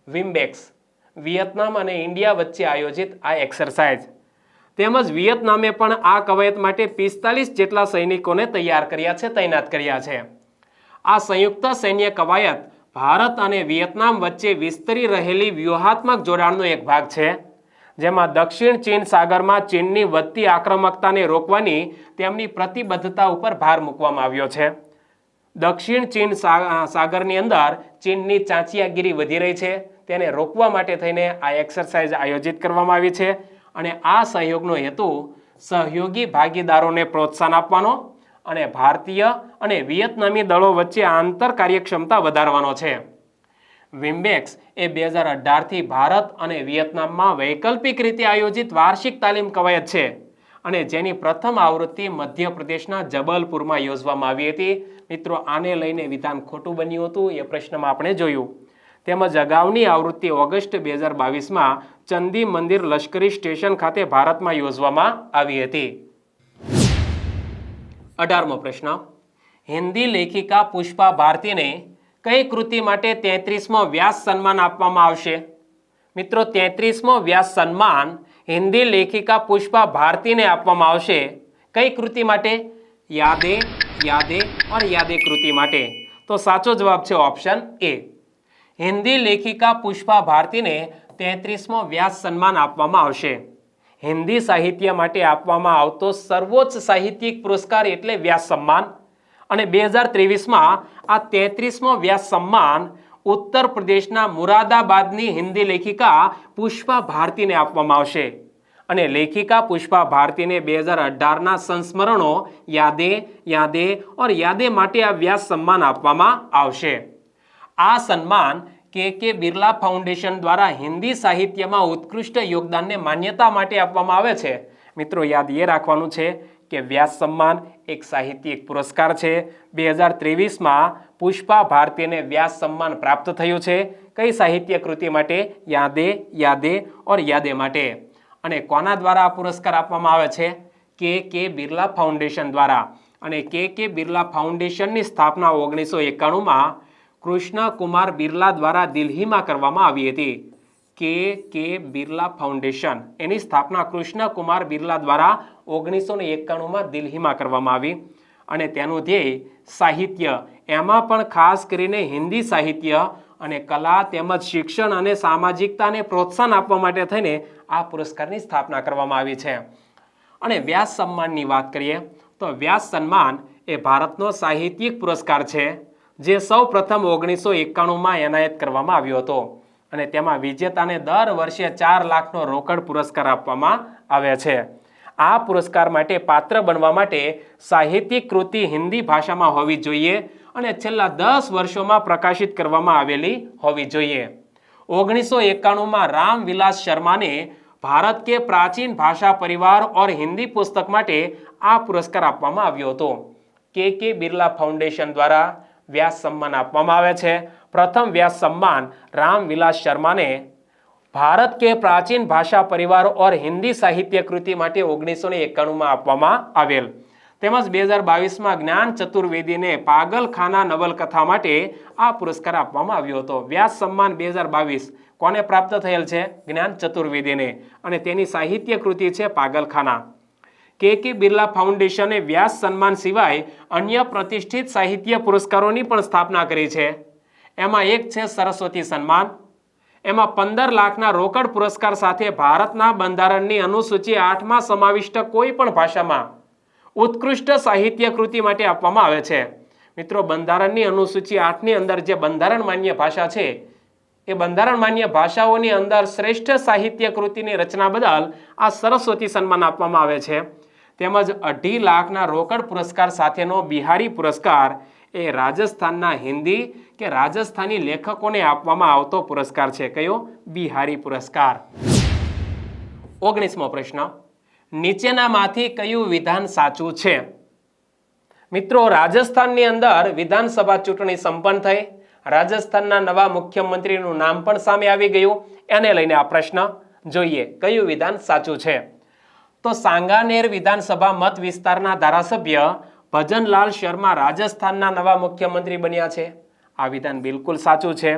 વિમ્બેક્સ. વિયેતનામ અને ઇન્ડિયા વચ્ચે આયોજિત આ એક્સરસાઇઝ. તેમજ વિયેતનામે પણ આ કવાયત માટે 45 જેટલા સૈનિકોને તૈયાર કર્યા છે, તૈનાત કર્યા છે. આ સંયુક્ત સૈન્ય કવાયત ભારત અને વિયેતનામ વચ્ચે વિસ્તરી રહેલી વ્યૂહાત્મક જોડાણનો એક ભાગ છે, જેમાં દક્ષિણ ચીન સાગરમાં ચીનની વધતી આક્રમકતાને રોકવાની તેમની પ્રતિબદ્ધતા ઉપર ભાર મૂકવામાં આવ્યો છે. દક્ષિણ ચીન સાગરની અંદર ચીનની ચાંચિયાગીરી વધી રહી છે, તેને રોકવા માટે થઈને આ એક્સરસાઇઝ આયોજિત કરવામાં આવી છે. અને આ સહયોગનો હેતુ સહયોગી ભાગીદારોને પ્રોત્સાહન આપવાનો અને ભારતીય અને વિયેતનામી દળો વચ્ચે આંતર કાર્યક્ષમતા વધારવાનો છે. વિમ્બેક્સ એ 2018 થી ભારત અને વિયેતનામમાં વૈકલ્પિક રીતે આયોજિત વાર્ષિક તાલીમ કવાયત છે અને જેની પ્રથમ આવૃત્તિ મધ્યપ્રદેશના જબલપુરમાં યોજવામાં આવી હતી. મિત્રો, આને લઈને વિધાન ખોટું બન્યું હતું, એ પ્રશ્નમાં આપણે જોયું. તેમજ અગાઉની આવૃત્તિ ઓગસ્ટ 2022માં ચંદી મંદિર લશ્કરી સ્ટેશન ખાતે ભારતમાં યોજવામાં આવી હતી. 18મો પ્રશ્ન. હિન્દી લેખિકા પુષ્પા ભારતીને કઈ કૃતિ માટે 33મો વ્યાસ સન્માન આપવામાં આવશે? મિત્રો, 33મો વ્યાસ સન્માન હિન્દી લેખિકા પુષ્પા ભારતીને આપવામાં આવશે. કઈ કૃતિ માટે? યાદે યાદે और યાદે કૃતિ માટે. તો સાચો જવાબ છે ઓપ્શન એ. હિન્દી લેખિકા પુષ્પા ભારતીને 33મો વ્યાસ સન્માન આપવામાં આવશે. હિન્દી સાહિત્ય માટે આપવામાં આવતો સર્વોચ્ચ સાહિત્યિક પુરસ્કાર એટલે વ્યાસ સન્માન. અને 2023માં આ 33મો વ્યાસ સન્માન ઉત્તર પ્રદેશના મુરાદાબાદની હિન્દી લેખિકા પુષ્પા ભારતીને આપવામાં આવશે. અને લેખિકા પુષ્પા ભારતીને 2018ના સંસ્મરણો યાદે યાદે और યાદે માટે આ વ્યાસ સન્માન આપવામાં આવશે. આ સન્માન કે બિરલા ફાઉન્ડેશન દ્વારા હિન્દી સાહિત્યમાં ઉત્કૃષ્ટ યોગદાનને માન્યતા માટે આપવામાં આવે છે. મિત્રો, યાદ એ રાખવાનું છે કે વ્યાસ સન્માન એક સાહિત્યિક પુરસ્કાર છે. 2023માં પુષ્પા ભારતીને વ્યાસ સન્માન પ્રાપ્ત થયું છે. કઈ સાહિત્ય કૃતિ માટે? યાદે યાદે और યાદે માટે. અને કોના દ્વારા આ પુરસ્કાર આપવામાં આવે છે? કે બિરલા ફાઉન્ડેશન દ્વારા. અને કે બિરલા ફાઉન્ડેશનની સ્થાપના 1991માં કૃષ્ણ કુમાર બિરલા દ્વારા દિલ્હીમાં કરવામાં આવી હતી. કે બિરલા ફાઉન્ડેશન, એની સ્થાપના કૃષ્ણ કુમાર બિરલા દ્વારા 1991માં દિલ્હીમાં કરવામાં આવી. અને તેનું ધ્યેય સાહિત્ય, એમાં પણ ખાસ કરીને હિન્દી સાહિત્ય અને કલા તેમજ શિક્ષણ અને સામાજિકતાને પ્રોત્સાહન આપવા માટે થઈને આ પુરસ્કારની સ્થાપના કરવામાં આવી છે. અને વ્યાસ સન્માનની વાત કરીએ તો વ્યાસ સન્માન એ ભારતનો સાહિત્યિક પુરસ્કાર છે, જે સૌ પ્રથમ 1991માં એનાયત કરવામાં આવ્યો હતો. અને તેમાં વિજેતાને દર વર્ષે 4 લાખનો રોકડ પુરસ્કાર આપવામાં આવે છે. આ પુરસ્કાર માટે પાત્ર બનવા માટે સાહિત્યિક કૃતિ હિન્દી ભાષામાં હોવી જોઈએ અને છેલ્લા 10 વર્ષોમાં પ્રકાશિત કરવામાં આવેલી હોવી જોઈએ। 1991માં રામવિલાસ શર્માને ભારત કે પ્રાચીન ભાષા પરિવાર और हिंदी पुस्तक માટે આ પુરસ્કાર આપવામાં આવ્યો હતો। કે બિરલા ફાઉન્ડેશન દ્વારા વ્યાસ સન્માન આપવામાં આવે છે। પ્રથમ વ્યાસ સન્માન રામવિલાસ શર્માને ભારત કે પ્રાચીન ભાષા પરિવાર और हिंदी સાહિત્ય કૃતિ માટે 1991માં આપવામાં આવેલ। તેમજ 2022માં જ્ઞાન ચતુર્વેદીને પાગલખાના નવલકથા માટે આ પુરસ્કાર આપવામાં આવ્યો હતો। વ્યાસ સન્માન 2022 કોને પ્રાપ્ત થયેલ છે? જ્ઞાન ચતુર્વેદીને, અને તેની સાહિત્ય કૃતિ છે પાગલખાના। કે બિરલા ફાઉન્ડેશને વ્યાસ સન્માન સિવાય અન્ય પ્રતિષ્ઠિત સાહિત્ય પુરસ્કારોની પણ સ્થાપના કરી છે। એમાં એક છે સરસ્વતી સન્માન। એમાં 15 લાખના રોકડ પુરસ્કાર સાથે ભારતના બંધારણની અનુસૂચિ 8માં સમાવિષ્ટ કોઈ પણ ભાષામાં ઉત્કૃષ્ટ સાહિત્ય કૃતિ માટે આપવામાં આવે છે। મિત્રો, બંધારણની અનુસૂચિ 8ની અંદર જે બંધારણ માન્ય ભાષા છે એ બંધારણ માન્ય ભાષાઓની અંદર શ્રેષ્ઠ સાહિત્ય કૃતિની રચના બદલ આ સરસ્વતી સન્માન આપવામાં આવે છે। તેમજ 2.5 લાખના રોકડ પુરસ્કાર સાથેનો બિહારી પુરસ્કાર એ રાજસ્થાનના હિન્દી કે રાજસ્થાની લેખકોને આપવામાં આવતો પુરસ્કાર છે। કયો? બિહારી પુરસ્કાર। 19મો પ્રશ્ન, નીચેનામાંથી કયું વિધાન સાચું છે? મિત્રો, રાજસ્થાનની અંદર વિધાનસભા ચૂંટણી સંપન્ન થઈ, રાજસ્થાનના નવા મુખ્યમંત્રીનું નામ પણ સામે આવી ગયું। એને લઈને આ પ્રશ્ન જોઈએ, કયું વિધાન સાચું છે? તો સાંગાનેર વિધાનસભા મત વિસ્તારના ધારાસભ્ય ભજનલાલ શર્મા રાજસ્થાનના નવા મુખ્યમંત્રી બન્યા છે। આ વિધાન બિલકુલ સાચું છે।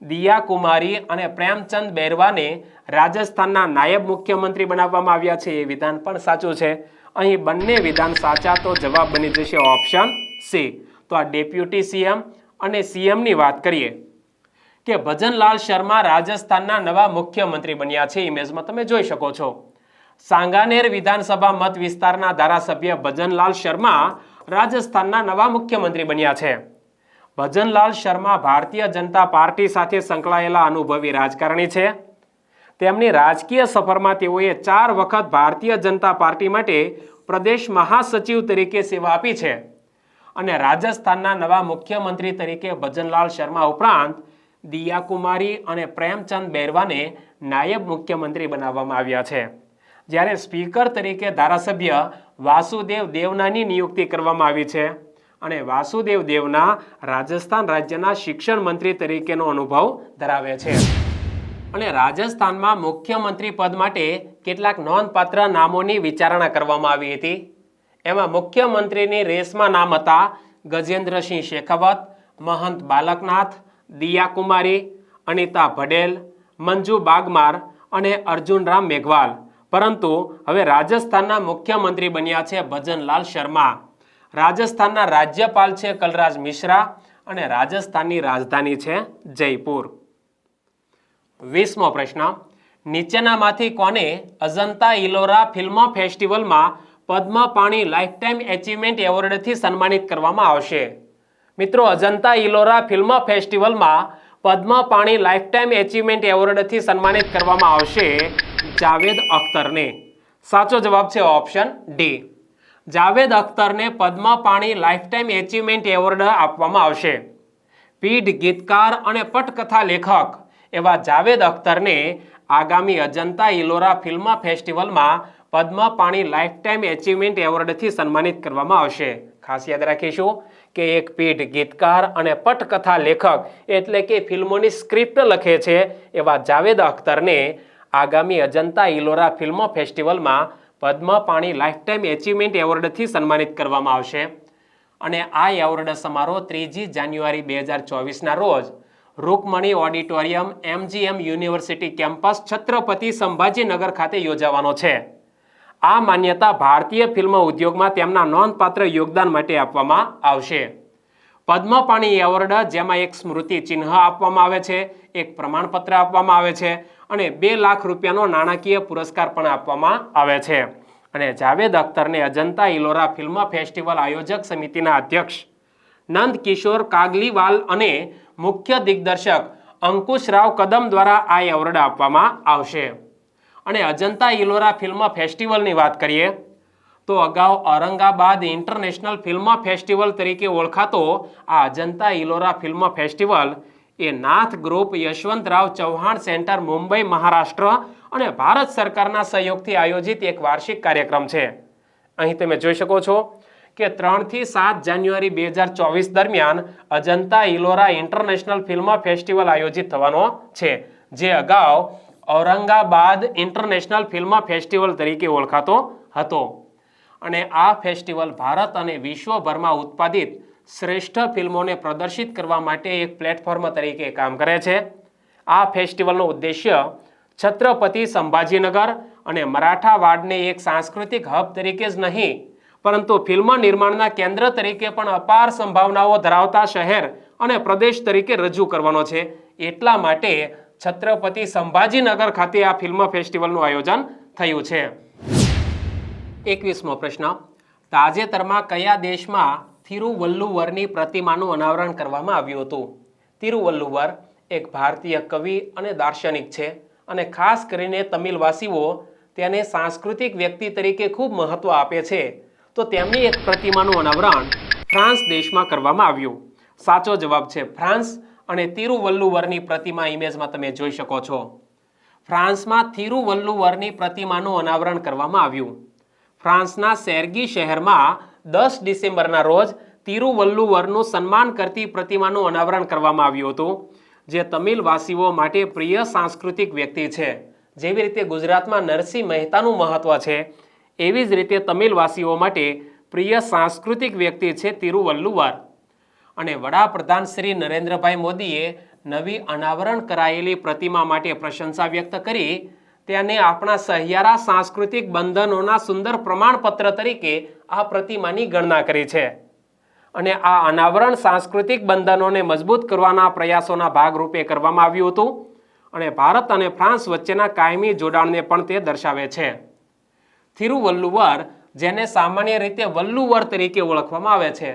દિયા કુમારી અને પ્રેમચંદ બેરવાને રાજસ્થાનના નાયબ મુખ્યમંત્રી બનાવવામાં આવ્યા છે। એ વિધાન પણ સાચું છે। અહીં બંને વિધાન સાચા, તો જવાબ બની જશે ઓપ્શન સી। તો આ ડેપ્યુટી સીએમ અને સીએમની વાત કરીએ કે ભજનલાલ શર્મા રાજસ્થાનના નવા મુખ્યમંત્રી બન્યા છે। ઇમેજમાં તમે જોઈ શકો છો। સાંગાનેર વિધાનસભા મત વિસ્તારના ધારાસભ્ય ભજનલાલ શર્મા રાજસ્થાનના નવા મુખ્યમંત્રી બન્યા છે। ભજનલાલ શર્મા ભારતીય જનતા પાર્ટી સાથે સંકળાયેલા અનુભવી રાજકારણી છે। તેમની રાજકીય સફરમાં તેઓએ 4 વખત ભારતીય જનતા પાર્ટી માટે પ્રદેશ મહાસચિવ તરીકે સેવા આપી છે અને રાજસ્થાનના નવા મુખ્યમંત્રી તરીકે ભજનલાલ શર્મા ઉપરાંત દિયા કુમારી અને પ્રેમચંદ બેરવાને નાયબ મુખ્યમંત્રી બનાવવામાં આવ્યા છે। જ્યારે સ્પીકર તરીકે ધારાસભ્ય વાસુદેવ દેવનાની નિયુક્તિ કરવામાં આવી છે અને વાસુદેવ દેવના રાજસ્થાન રાજ્યના શિક્ષણ મંત્રી તરીકેનો અનુભવ ધરાવે છે। અને રાજસ્થાનમાં મુખ્યમંત્રી પદ માટે કેટલાક નોંધપાત્ર નામોની વિચારણા કરવામાં આવી હતી। એમાં મુખ્યમંત્રીની રેસમાં નામ હતા ગજેન્દ્રસિંહ શેખાવત, મહંત બાલકનાથ, દિયા કુમારી, અનિતા ભડેલ, મંજુ બાગમાર અને અર્જુનરામ મેઘવાલ। પરંતુ હવે રાજસ્થાનના મુખ્યમંત્રી બન્યા છે ભજનલાલ શર્મા। રાજસ્થાનના રાજ્યપાલ છે કલરાજ મિશ્રા અને રાજસ્થાનની રાજધાની છે જયપુર। 20મો પ્રશ્ન, નીચેનામાંથી કોને અજંતા ઇલોરા ફિલ્મ ફેસ્ટિવલમાં પદ્મ પાણી લાઇફટાઇમ એચિવમેન્ટ એવોર્ડથી સન્માનિત કરવામાં આવશે? મિત્રો, અજંતા ઇલોરા ફિલ્મ ફેસ્ટિવલમાં પદ્મ પાણી લાઇફટાઇમ એચિવમેન્ટ એવોર્ડથી સન્માનિત કરવામાં આવશે જાવેદ અખ્તરને। સાચો જવાબ છે ઓપ્શન ડી। જાવેદ અખ્તરને પદ્મ પાણી લાઇફટાઇમ એચિવમેન્ટ એવોર્ડ આપવામાં આવશે। પીઢ ગીતકાર અને પટકથા લેખક એવા જાવેદ અખ્તરને આગામી અજંતા ઇલોરા ફિલ્મ ફેસ્ટિવલમાં પદ્મ પાણી લાઇફટાઇમ એચિવમેન્ટ એવોર્ડથી સન્માનિત કરવામાં આવશે। ખાસ યાદ રાખીશું કે એક પીઢ ગીતકાર અને પટકથા લેખક એટલે કે ફિલ્મોની સ્ક્રિપ્ટ લખે છે એવા જાવેદ અખ્તરને આગામી અજંતા ઇલોરા ફિલ્મ ફેસ્ટિવલમાં પદ્મ પાણી લાઇફટાઇમ એચિવમેન્ટ એવોર્ડથી સન્માનિત કરવામાં આવશે। અને આ એવોર્ડ સમારોહ 3 જાન્યુઆરી 2024ના રોજ Rukmani auditorium MGM university campus Chhatrapati Sambhajinagar ખાતે યોજાવાનો છે। આ માન્યતા ભારતીય ફિલ્મ ઉદ્યોગમાં તેમના નોંધપાત્ર યોગદાન માટે આપવામાં આવશે। પદ્મ પાણી એવોર્ડ જેમાં એક સ્મૃતિ ચિહ્ન આપવામાં આવે છે, એક પ્રમાણપત્ર આપવામાં આવે છે અને 2 લાખ રૂપિયાનો નાણાકીય પુરસ્કાર પણ આપવામાં આવે છે। અને જાવેદ અખ્તરને અજંતા ઇલોરા ફિલ્મ ફેસ્ટિવલ આયોજક સમિતિના અધ્યક્ષ નંદ કિશોર કાગલીવાલ અને મુખ્ય દિગ્દર્શક અંકુશ રાવ કદમ દ્વારા આ એવોર્ડ આપવામાં આવશે। અને અજંતા ઇલોરા ફિલ્મ ફેસ્ટિવલની વાત કરીએ તો અગાઉ ઔરંગાબાદ ઇન્ટરનેશનલ ફિલ્મ ફેસ્ટિવલ તરીકે ઓળખાતો આ અજંતા ઇલોરા ફિલ્મ ફેસ્ટિવલ એ નાથ ગ્રુપ યશવંતરાવ ચૌહાણ સેન્ટર મુંબઈ મહારાષ્ટ્ર અને ભારત સરકારના સહયોગથી આયોજિત એક વાર્ષિક કાર્યક્રમ છે. અહીં તમે જોઈ શકો છો કે 3 થી 7 જાન્યુઆરી 2024 દરમિયાન Ajanta Ellora international film festival આયોજિત થવાનો છે, જે અગાઉ ઔરંગાબાદ ઇન્ટરનેશનલ ફિલ્મ ફેસ્ટિવલ તરીકે ઓળખાતો હતો. અને આ ફેસ્ટિવલ ભારત અને વિશ્વભરમાં ઉત્પાદિત શ્રેષ્ઠ ફિલ્મોને પ્રદર્શિત કરવા માટે એક પ્લેટફોર્મ તરીકે કામ કરે છે. આ ફેસ્ટિવલનો ઉદ્દેશ્ય છત્રપતિ સંભાજીનગર અને મરાઠાવાડને એક સાંસ્કૃતિક હબ તરીકે જ નહીં, પરંતુ ફિલ્મ નિર્માણના કેન્દ્ર તરીકે પણ અપાર સંભાવનાઓ ધરાવતા શહેર અને પ્રદેશ તરીકે રજૂ કરવાનો છે. એટલા માટે છત્રપતિ સંભાજીનગર ખાતે આ ફિલ્મ ફેસ્ટિવલનું આયોજન થયું છે. 21મો પ્રશ્ન, તાજેતરમાં કયા દેશમાં થિરુવલ્લુવરની પ્રતિમાનું અનાવરણ કરવામાં આવ્યું હતું? થિરુવલ્લુવર એક ભારતીય કવિ અને દાર્શનિક છે અને ખાસ કરીને તમિલવાસીઓ તેને સાંસ્કૃતિક વ્યક્તિ તરીકે ખૂબ મહત્વ આપે છે. તો તેમની એક પ્રતિમાનું અનાવરણ ફ્રાન્સ દેશમાં કરવામાં આવ્યું. સાચો જવાબ છે ફ્રાન્સ. અને થિરુવલ્લુવરની પ્રતિમા ઇમેજમાં તમે જોઈ શકો છો. ફ્રાન્સમાં થિરુવલ્લુવરની પ્રતિમાનું અનાવરણ કરવામાં આવ્યું. ફ્રાન્સના સેર્ગી શહેરમાં 10 ડિસેમ્બરના રોજ થિરુવલ્લુવરનું સન્માન કરતી પ્રતિમાનું અનાવરણ કરવામાં આવ્યું હતું, જે તમિલવાસીઓ માટે પ્રિય સાંસ્કૃતિક વ્યક્તિ છે. જેવી રીતે ગુજરાતમાં નરસિંહ મહેતાનું મહત્વ છે, એવી જ રીતે તમિલવાસીઓ માટે પ્રિય સાંસ્કૃતિક વ્યક્તિ છે થિરુવલ્લુવર. અને વડાપ્રધાન શ્રી નરેન્દ્રભાઈ મોદીએ નવી અનાવરણ કરાયેલી પ્રતિમા માટે પ્રશંસા વ્યક્ત કરી તેને આપણા સહિયારા સાંસ્કૃતિક બંધનોના સુંદર પ્રમાણપત્ર તરીકે આ પ્રતિમાની ગણના કરી છે. અને આ અનાવરણ સાંસ્કૃતિક બંધનોને મજબૂત કરવાના પ્રયાસોના ભાગરૂપે કરવામાં આવ્યું હતું અને ભારત અને ફ્રાન્સ વચ્ચેના કાયમી જોડાણને પણ તે દર્શાવે છે. થિરુવલ્લુવર, જેને સામાન્ય રીતે વલ્લુવર તરીકે ઓળખવામાં આવે છે,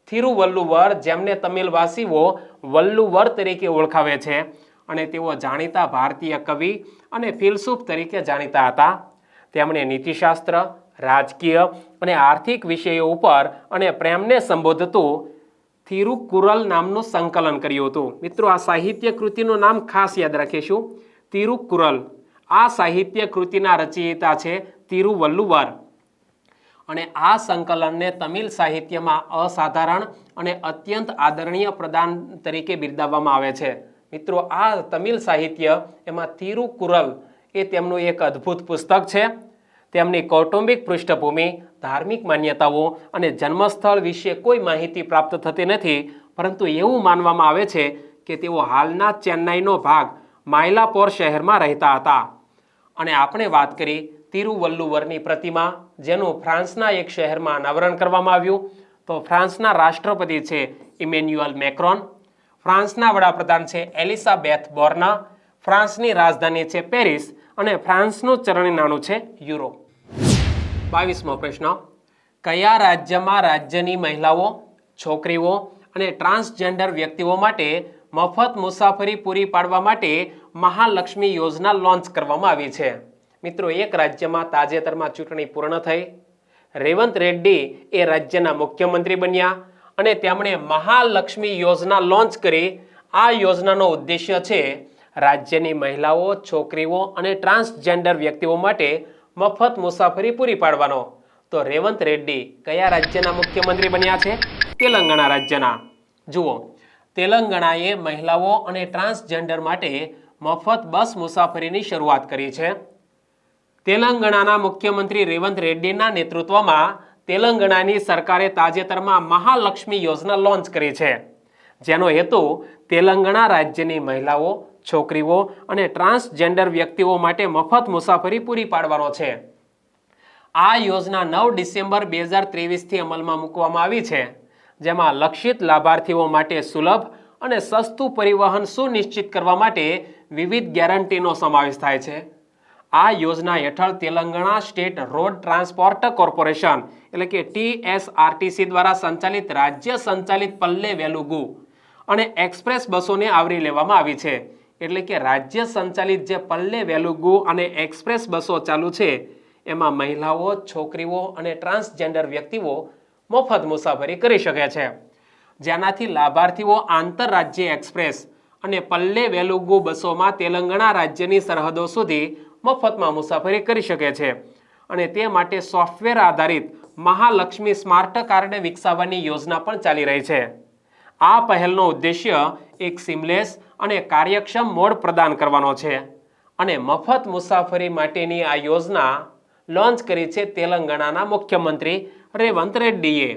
થિરુવલ્લુવર જેમને તમિલવાસીઓ વલ્લુવર તરીકે ઓળખાવે છે, અને તેઓ જાણીતા ભારતીય કવિ અને ફિલસૂફ તરીકે જાણીતા હતા. તેમણે નીતિશાસ્ત્ર, રાજકીય અને આર્થિક વિષયો ઉપર અને પ્રેમને સંબોધતું થિરુકુરલ નામનું સંકલન કર્યું હતું. મિત્રો, આ સાહિત્ય કૃતિનું નામ ખાસ યાદ રાખીશું, થિરુકુરલ. આ સાહિત્ય કૃતિના રચયિતા છે થિરુવલ્લુવર. અને આ સંકલનને તમિલ સાહિત્યમાં અસાધારણ અને અત્યંત આદરણીય પ્રદાન તરીકે બિરદાવવામાં આવે છે. મિત્રો, આ તમિલ સાહિત્ય એમાં થિરુકુરલ એ તેમનું એક અદ્ભુત પુસ્તક છે. તેમની કૌટુંબિક પૃષ્ઠભૂમિ, ધાર્મિક માન્યતાઓ અને જન્મસ્થળ વિશે કોઈ માહિતી પ્રાપ્ત થતી નથી, પરંતુ એવું માનવામાં આવે છે કે તેઓ હાલના ચેન્નાઈનો ભાગ માયલાપોર શહેરમાં રહેતા હતા. અને આપણે વાત કરી થિરુવલ્લુવરની પ્રતિમા, જેનું ફ્રાન્સના એક શહેરમાં અનાવરણ કરવામાં આવ્યું. તો ફ્રાન્સના રાષ્ટ્રપતિ છે ઇમેન્યુઅલ મેક્રોન, ફ્રાન્સના વડાપ્રધાન છે એલિઝાબેથ બોર્ના, ફ્રાન્સની રાજધાની છે પેરિસ અને ફ્રાન્સનું ચલણી નાણું છે યુરો. 22મો પ્રશ્ન, કયા રાજ્યમાં રાજ્યની મહિલાઓ, છોકરીઓ અને ટ્રાન્સજેન્ડર વ્યક્તિઓ માટે મફત મુસાફરી પૂરી પાડવા માટે મહાલક્ષ્મી યોજના લોન્ચ કરવામાં આવી છે? મિત્રો, એક રાજ્યમાં તાજેતરમાં ચૂંટણી પૂર્ણ થઈ. રેવંત રેડ્ડી એ રાજ્યના મુખ્યમંત્રી બન્યા અને તેમણે મહાલક્ષ્મી યોજના લોન્ચ કરી. આ યોજનાનો ઉદ્દેશ્ય છે રાજ્યની મહિલાઓ, છોકરીઓ અને ટ્રાન્સજેન્ડર વ્યક્તિઓ માટે મફત મુસાફરી પૂરી પાડવાનો. તો રેવંત રેડ્ડી કયા રાજ્યના મુખ્યમંત્રી બન્યા છે? તેલંગાણા રાજ્યના. જુઓ, તેલંગાણાએ મહિલાઓ અને ટ્રાન્સજેન્ડર માટે મફત બસ મુસાફરીની શરૂઆત કરી છે. તેલંગાણાના મુખ્યમંત્રી રેવંત રેડ્ડીના નેતૃત્વમાં તેલંગાણાની સરકારે તાજેતરમાં મહાલક્ષ્મી યોજના લોન્ચ કરી છે, જેનો હેતુ તેલંગાણા રાજ્યની મહિલાઓ, છોકરીઓ અને ટ્રાન્સજેન્ડર વ્યક્તિઓ માટે મફત મુસાફરી પૂરી પાડવાનો છે. આ યોજના 9 ડિસેમ્બર 2023થી અમલમાં મૂકવામાં આવી છે, જેમાં લક્ષિત લાભાર્થીઓ માટે સુલભ અને સસ્તું પરિવહન સુનિશ્ચિત કરવા માટે વિવિધ ગેરંટીનો સમાવેશ થાય છે. આ યોજના હેઠળ Telangana state road transport corporation એટલે કે TSRTC દ્વારા સંચાલિત રાજ્ય સંચાલિત પલ્લે વેલુગુ અને એક્સપ્રેસ બસોને આવરી લેવામાં આવી છે. એટલે કે રાજ્ય સંચાલિત જે પલ્લે વેલુગુ અને એક્સપ્રેસ બસો ચાલુ છે એમાં મહિલાઓ, છોકરીઓ અને ટ્રાન્સજેન્ડર વ્યક્તિઓ મફત મુસાફરી કરી શકે છે, જેનાથી લાભાર્થીઓ આંતરરાજ્ય એક્સપ્રેસ અને પલ્લે વેલુગુ બસોમાં તેલંગાણા રાજ્યની સરહદો સુધી મફતમાં મુસાફરી કરી શકે છે. અને તે માટે સોફ્ટવેર આધારિત મહાલક્ષ્મી સ્માર્ટ કાર્ડ વિકસાવવાની યોજના પણ ચાલી રહી છે. આ પહેલનો ઉદ્દેશ્ય એક સિમલેસ અને કાર્યક્ષમ મોડ પ્રદાન કરવાનો છે અને મફત મુસાફરી માટેની આ યોજના લોન્ચ કરી છે તેલંગાણાના મુખ્યમંત્રી રેવંત રેડ્ડીએ.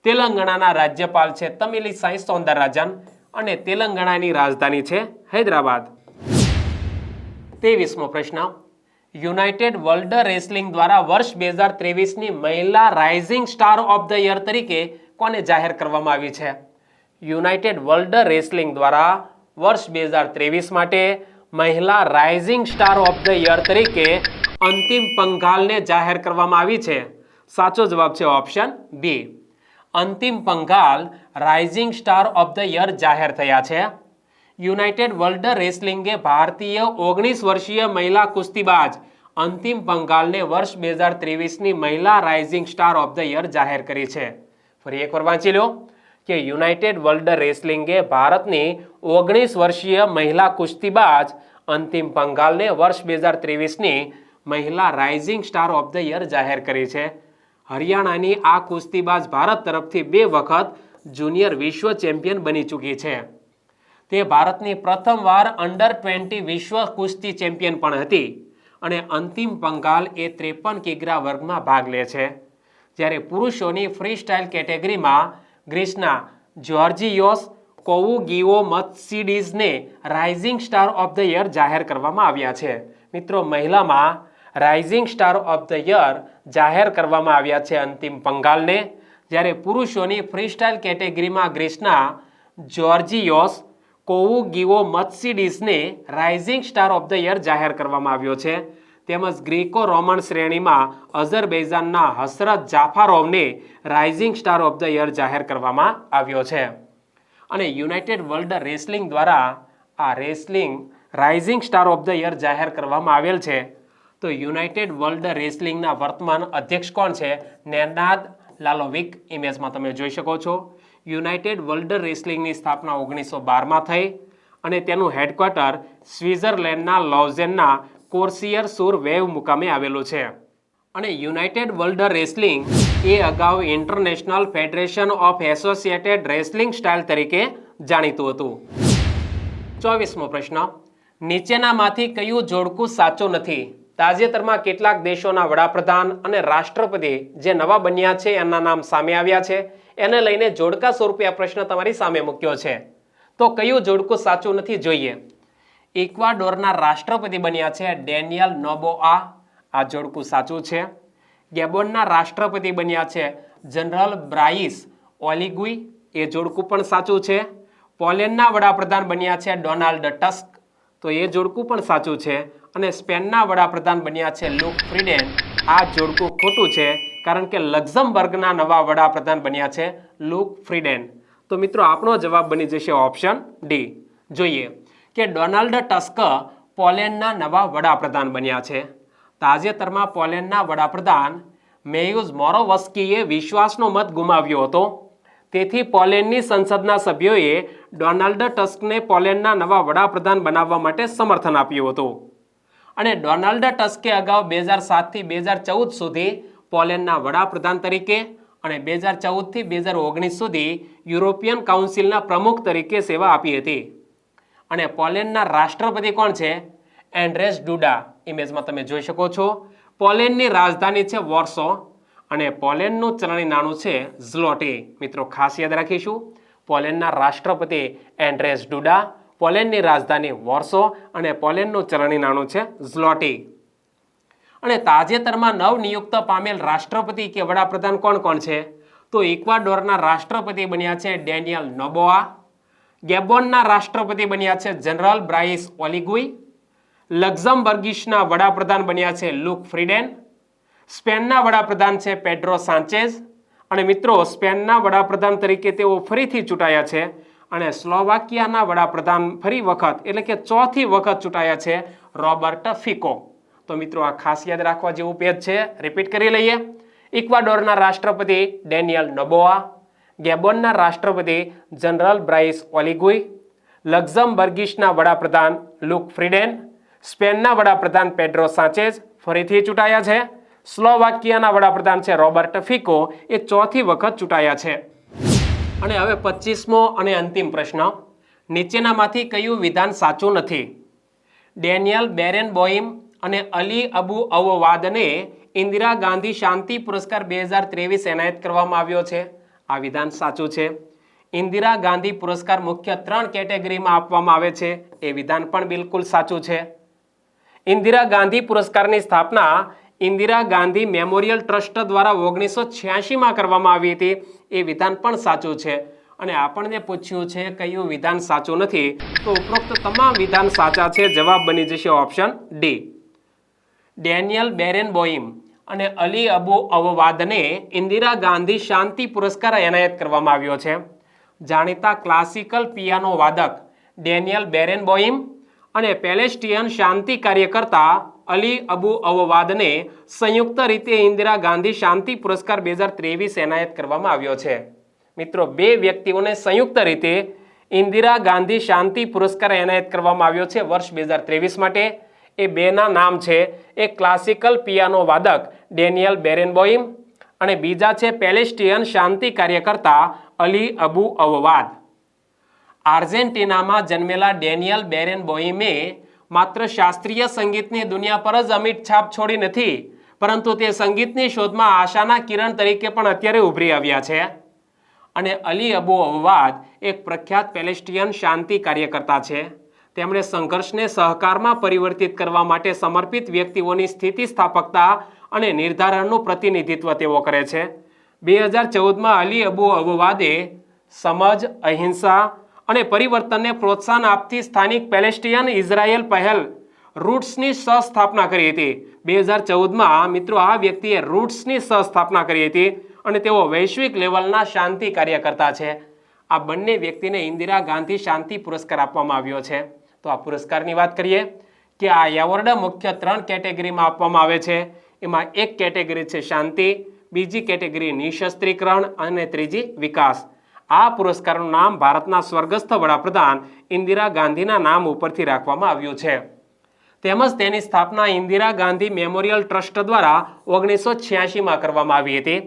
તેલંગાણાના રાજ્યપાલ છે તમિલિસાઈ સૌંદરરાજન અને તેલંગાણાની રાજધાની છે હૈદરાબાદ. 23મો પ્રશ્ન, યુનાઇટેડ વર્લ્ડ રેસલિંગ દ્વારા વર્ષ 2023ની મહિલા rising star of the year તરીકે કોને જાહેર કરવામાં આવી છે? યુનાઇટેડ વર્લ્ડ રેસલિંગ દ્વારા વર્ષ 2023 માટે મહિલા rising star of the year તરીકે અંતિમ પંઘાલને જાહેર કરવામાં આવી છે. સાચો જવાબ છે option B. Antim Panghal rising star of the year જાહેર થયા છે. યુનાઇટેડ વર્લ્ડ રેસલિંગે ભારતીય 19 વર્ષીય મહિલા કુસ્તીબાજ અંતિમ પંઘાલને વર્ષ 2023ની મહિલા rising star of the year જાહેર કરી છે. ફરી એકવાર વાંચી લો કે યુનાઇટેડ વર્લ્ડ રેસલિંગે ભારતની 19 વર્ષીય મહિલા કુસ્તીબાજ અંતિમ પંઘાલને વર્ષ 2023ની મહિલા rising star of the year જાહેર કરી છે. હરિયાણાની આ કુસ્તીબાજ ભારત તરફથી 2 વખત જુનિયર વિશ્વ ચેમ્પિયન બની ચૂકી છે. તે ભારતની પ્રથમવાર અંડર-20 વિશ્વ કુસ્તી ચેમ્પિયન પણ હતી અને અંતિમ પંઘાલ એ 53 કિગ્રા વર્ગમાં ભાગ લે છે. જ્યારે પુરુષોની ફ્રી સ્ટાઇલ કેટેગરીમાં ગ્રીસના જ્યોર્જિયોસ કોવુગિઓમત્સીડીઝને rising star of the year જાહેર કરવામાં આવ્યા છે. મિત્રો, મહિલામાં rising star of the year જાહેર કરવામાં આવ્યા છે અંતિમ પંઘાલને, જ્યારે પુરુષોની ફ્રી સ્ટાઇલ કેટેગરીમાં ગ્રીસના જ્યોર્જિયોસ કોવુગિઓમત્સીડીઝને rising star of the year જાહેર કરવામાં આવ્યો છે. તેમજ ગ્રીકો રોમન શ્રેણીમાં અઝરબૈજાનના હસરત જાફારોવને rising star of the year જાહેર કરવામાં આવ્યો છે. અને યુનાઇટેડ વર્લ્ડ રેસલિંગ દ્વારા આ wrestling rising star of the year જાહેર કરવામાં આવેલ છે. તો યુનાઇટેડ વર્લ્ડ રેસલિંગના વર્તમાન અધ્યક્ષ કોણ છે? નેનાદ લાલોવિક. ઇમેજમાં તમે જોઈ શકો છો. યુનાઇટેડ વર્લ્ડ રેસલિંગની સ્થાપના 1912માં થઈ અને તેનું હેડક્વાર્ટર સ્વિટ્ઝરલેન્ડના લોઝેનના કોર્સિયર સુર વેવ મુકામે આવેલું છે. અને યુનાઇટેડ વર્લ્ડ રેસલિંગ એ અગાઉ international federation of associated wrestling style તરીકે જાણીતું હતું. 24મો પ્રશ્ન, નીચેનામાંથી કયું જોડકું સાચું નથી? તાજેતરમાં કેટલાક દેશોના વડાપ્રધાન અને રાષ્ટ્રપતિ જે નવા બન્યા છે એના નામ સામે આવ્યા છે. એને લઈને જોડકા સ્વરૂપે આ પ્રશ્ન તમારી સામે મૂક્યો છે. તો કયું જોડકું સાચું નથી જોઈએ? ઇક્વાડોરના રાષ્ટ્રપતિ બન્યા છે ડેનિયલ નોબોઆ. આ જોડકું સાચું છે. ગેબોનના રાષ્ટ્રપતિ બન્યા છે જનરલ બ્રાઇસ ઓલિગુઈ. એ જોડકું પણ સાચું છે. પોલેન્ડના વડાપ્રધાન બન્યા છે ડોનાલ્ડ ટસ્ક. તો એ જોડકું પણ સાચું છે. અને સ્પેનના વડાપ્રધાન બન્યા છે લુક ફ્રીડેન. આ જોડકું ખોટું છે કારણ કે લક્ઝમબર્ગના નવા વડાપ્રધાન બન્યા છે લુક ફ્રીડેન. તો મિત્રો, આપણો જવાબ બની જશે ઓપ્શન ડી. જોઈએ કે ડોનાલ્ડ ટસ્ક પોલેન્ડના નવા વડાપ્રધાન બન્યા છે. તાજેતરમાં પોલેન્ડના વડાપ્રધાન મેયુઝ મોરોવસ્કીએ વિશ્વાસનો મત ગુમાવ્યો હતો. તેથી પોલેન્ડની સંસદના સભ્યોએ ડોનાલ્ડ ટસ્કને પોલેન્ડના નવા વડાપ્રધાન બનાવવા માટે સમર્થન આપ્યું હતું. અને ડોનાલ્ડ ટસ્કે અગાઉ 2007થી 2014 સુધી પોલેન્ડના વડાપ્રધાન તરીકે અને 2014થી 2019 સુધી યુરોપિયન કાઉન્સિલના પ્રમુખ તરીકે સેવા આપી હતી. અને પોલેન્ડના રાષ્ટ્રપતિ કોણ છે? એન્ડ્રેસ ડુડા. ઇમેજમાં તમે જોઈ શકો છો. પોલેન્ડની રાજધાની છે વોર્સો અને પોલેન્ડનું ચલણી નાણું છે ઝ્લોટી. મિત્રો, ખાસ યાદ રાખીશું, પોલેન્ડના રાષ્ટ્રપતિ એન્ડ્રેસ ડુડા, પોલેન્ડની રાજધાની વોર્સો અને પોલેન્ડનું ચલણી નાણું છે ઝ્લોટી. અને તાજેતરમાં નવનિયુક્ત પામેલ રાષ્ટ્રપતિ કે વડાપ્રધાન કોણ કોણ છે? તો ઇક્વાડોરના રાષ્ટ્રપતિ બન્યા છે ડેનિયલ નોબોઆ. ગેબોનના રાષ્ટ્રપતિ બન્યા છે જનરલ બ્રાઇસ ઓલિગુઈ. લક્ઝમબર્ગિશના વડાપ્રધાન બન્યા છે લુક ફ્રીડેન. સ્પેનના વડાપ્રધાન છે પેડ્રો સાંચેઝ. અને મિત્રો, સ્પેનના વડાપ્રધાન તરીકે તેઓ ફરીથી ચૂંટાયા છે અને સ્લોવાકિયાના વડાપ્રધાન ફરી વખત એટલે કે ચોથી વખત ચૂંટાયા છે રોબર્ટ ફિકો. તો મિત્રો આ ખાસ યાદ રાખવા જેવું પેજ છે, રિપીટ કરી લઈએ. ઇક્વાડોરના રાષ્ટ્રપતિ ડેનિયલ નોબોઆ, ગેબોનના રાષ્ટ્રપતિ જનરલ બ્રાઇસ ઓલિગુઈ, લક્ઝમબર્ગીસના વડાપ્રધાન લુક ફ્રીડેન, સ્પેનના વડાપ્રધાન પેડ્રો સાંચેઝ ફરીથી ચૂંટાયા છે. સ્લોવાકિયાના વડાપ્રધાન છે રોબર્ટ ફિકો, એ ચોથી વખત ચૂંટાયા છે. અને હવે 25મો અને અંતિમ પ્રશ્ન, નીચેનામાંથી કયું વિધાન સાચું નથી? ડેનિયલ બેરેનબોઇમ અને અલી અબુ અવવાદને ઇન્દિરા ગાંધી શાંતિ પુરસ્કાર 2023 એનાયત કરવામાં આવ્યો છે. આ વિધાન સાચું છે. ઇન્દિરા ગાંધી પુરસ્કાર મુખ્ય 3 કેટેગરીમાં આપવામાં આવે છે, એ વિધાન પણ બિલકુલ સાચું છે. ઇન્દિરા ગાંધી પુરસ્કારની સ્થાપના ઇન્દિરા ગાંધી મેમોરિયલ ટ્રસ્ટ દ્વારા 1986માં કરવામાં આવી હતી, એ વિધાન પણ સાચું છે. અને આપણને પૂછ્યું છે કયું વિધાન સાચું નથી, તો ઉપરોક્ત તમામ વિધાન સાચા છે. જવાબ બની જશે ઓપ્શન ડી. ડેનિયલ બેરેનબોઇમ અને અલી અબુ અવવાદને ઇન્દિરા ગાંધી શાંતિ પુરસ્કાર એનાયત કરવામાં આવ્યો છે. જાણીતા ક્લાસિકલ પિયાનો વાદક ડેનિયલ બેરેનબોઇમ અને પેલેસ્ટિયન શાંતિ કાર્યકર્તા અલી અબુ અવવાદને સંયુક્ત રીતે ઇન્દિરા ગાંધી શાંતિ પુરસ્કાર 2023 એનાયત કરવામાં આવ્યો છે. મિત્રો, બે વ્યક્તિઓને સંયુક્ત રીતે ઇન્દિરા ગાંધી શાંતિ પુરસ્કાર એનાયત કરવામાં આવ્યો છે વર્ષ 2023 માટે. એ બેના નામ છે, એક ક્લાસિકલ પિયાનો વાદક ડેનિયલ બેરેનબોઇમ અને બીજા છે પેલેસ્ટિયન શાંતિ કાર્યકર્તા અલી અબુ અવવાદ. આર્જેન્ટિનામાં જન્મેલા ડેનિયલ બેરેનબોઇમે માત્ર શાસ્ત્રીય સંગીતની દુનિયા પર જ અમિટ છાપ છોડી નથી, પરંતુ તે સંગીતની શોધમાં આશાના કિરણ તરીકે પણ અત્યારે ઉભરી આવ્યા છે. અને અલી અબુ અવવાદ એક પ્રખ્યાત પેલેસ્ટિયન શાંતિ કાર્યકર્તા છે. તેમણે સંઘર્ષને સહકારમાં પરિવર્તિત કરવા માટે સમર્પિત વ્યક્તિઓની સ્થિતિસ્થાપકતા અને નિર્ધારણનું પ્રતિનિધિત્વ તેઓ કરે છે. 2014માં અલી અબુ અવવાદે સમજ, અહિંસા અને પરિવર્તનને પ્રોત્સાહન આપતી સ્થાનિક પેલેસ્ટિયન ઇઝરાયેલ પહેલ રૂટ્સની સહસ્થાપના કરી હતી. 2014માં મિત્રો આ વ્યક્તિએ રૂટ્સની સહસ્થાપના કરી હતી અને તેઓ વૈશ્વિક લેવલના શાંતિ કાર્યકર્તા છે. આ બંને વ્યક્તિને ઇન્દિરા ગાંધી શાંતિ પુરસ્કાર આપવામાં આવ્યો છે. તો આ પુરસ્કારની વાત કરીએ કે આ એવોર્ડ મુખ્ય 3 કેટેગરીમાં આપવામાં આવે છે. એમાં એક કેટેગરી છે શાંતિ, બીજી કેટેગરી નિશસ્ત્રીકરણ અને ત્રીજી વિકાસ. આ પુરસ્કારનું નામ ભારતના સ્વર્ગસ્થ વડાપ્રધાન ઇન્દિરા ગાંધીના નામ ઉપરથી રાખવામાં આવ્યું છે. તેમજ તેની સ્થાપના ઇન્દિરા ગાંધી મેમોરિયલ ટ્રસ્ટ દ્વારા 1986માં કરવામાં આવી હતી.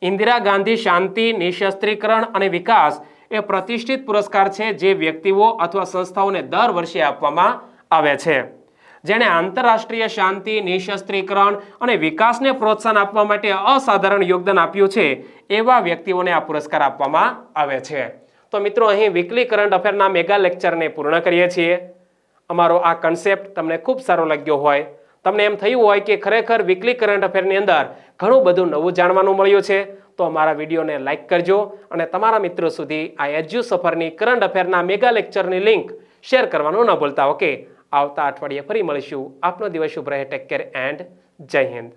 ઇન્દિરા ગાંધી શાંતિ, નિશસ્ત્રીકરણ અને વિકાસ એ પ્રતિષ્ઠિત પુરસ્કાર છે જે વ્યક્તિઓ અથવા સંસ્થાઓને દર વર્ષે આપવામાં આવે છે. જેણે આંતરરાષ્ટ્રીય શાંતિ, નિશસ્ત્રીકરણ અને વિકાસને પ્રોત્સાહન આપવા માટે અસાધારણ યોગદાન આપ્યું છે, એવા વ્યક્તિઓને આ પુરસ્કાર આપવામાં આવે છે. તો મિત્રો, અહીં વીકલી કરંટ અફેરના મેગા લેક્ચરને પૂર્ણ કરીએ છીએ. અમારો આ કન્સેપ્ટ તમને ખૂબ સારો લાગ્યો હોય, તમને એમ થયું હોય કે ખરેખર વીકલી કરંટ અફેરની અંદર ઘણું બધું નવું જાણવાનું મળ્યું છે, તો અમારા વિડીયોને લાઇક કરજો અને તમારા મિત્રો સુધી આ એજ્યુ સફરની કરંટ અફેરના મેગા લેક્ચરની લિંક શેર કરવાનું ન ભૂલતા. ઓકે, આવતા અઠવાડિયે ફરી મળીશું. આપનો દિવસ શુભ રહે. ટેક કેર એન્ડ જય હિન્દ.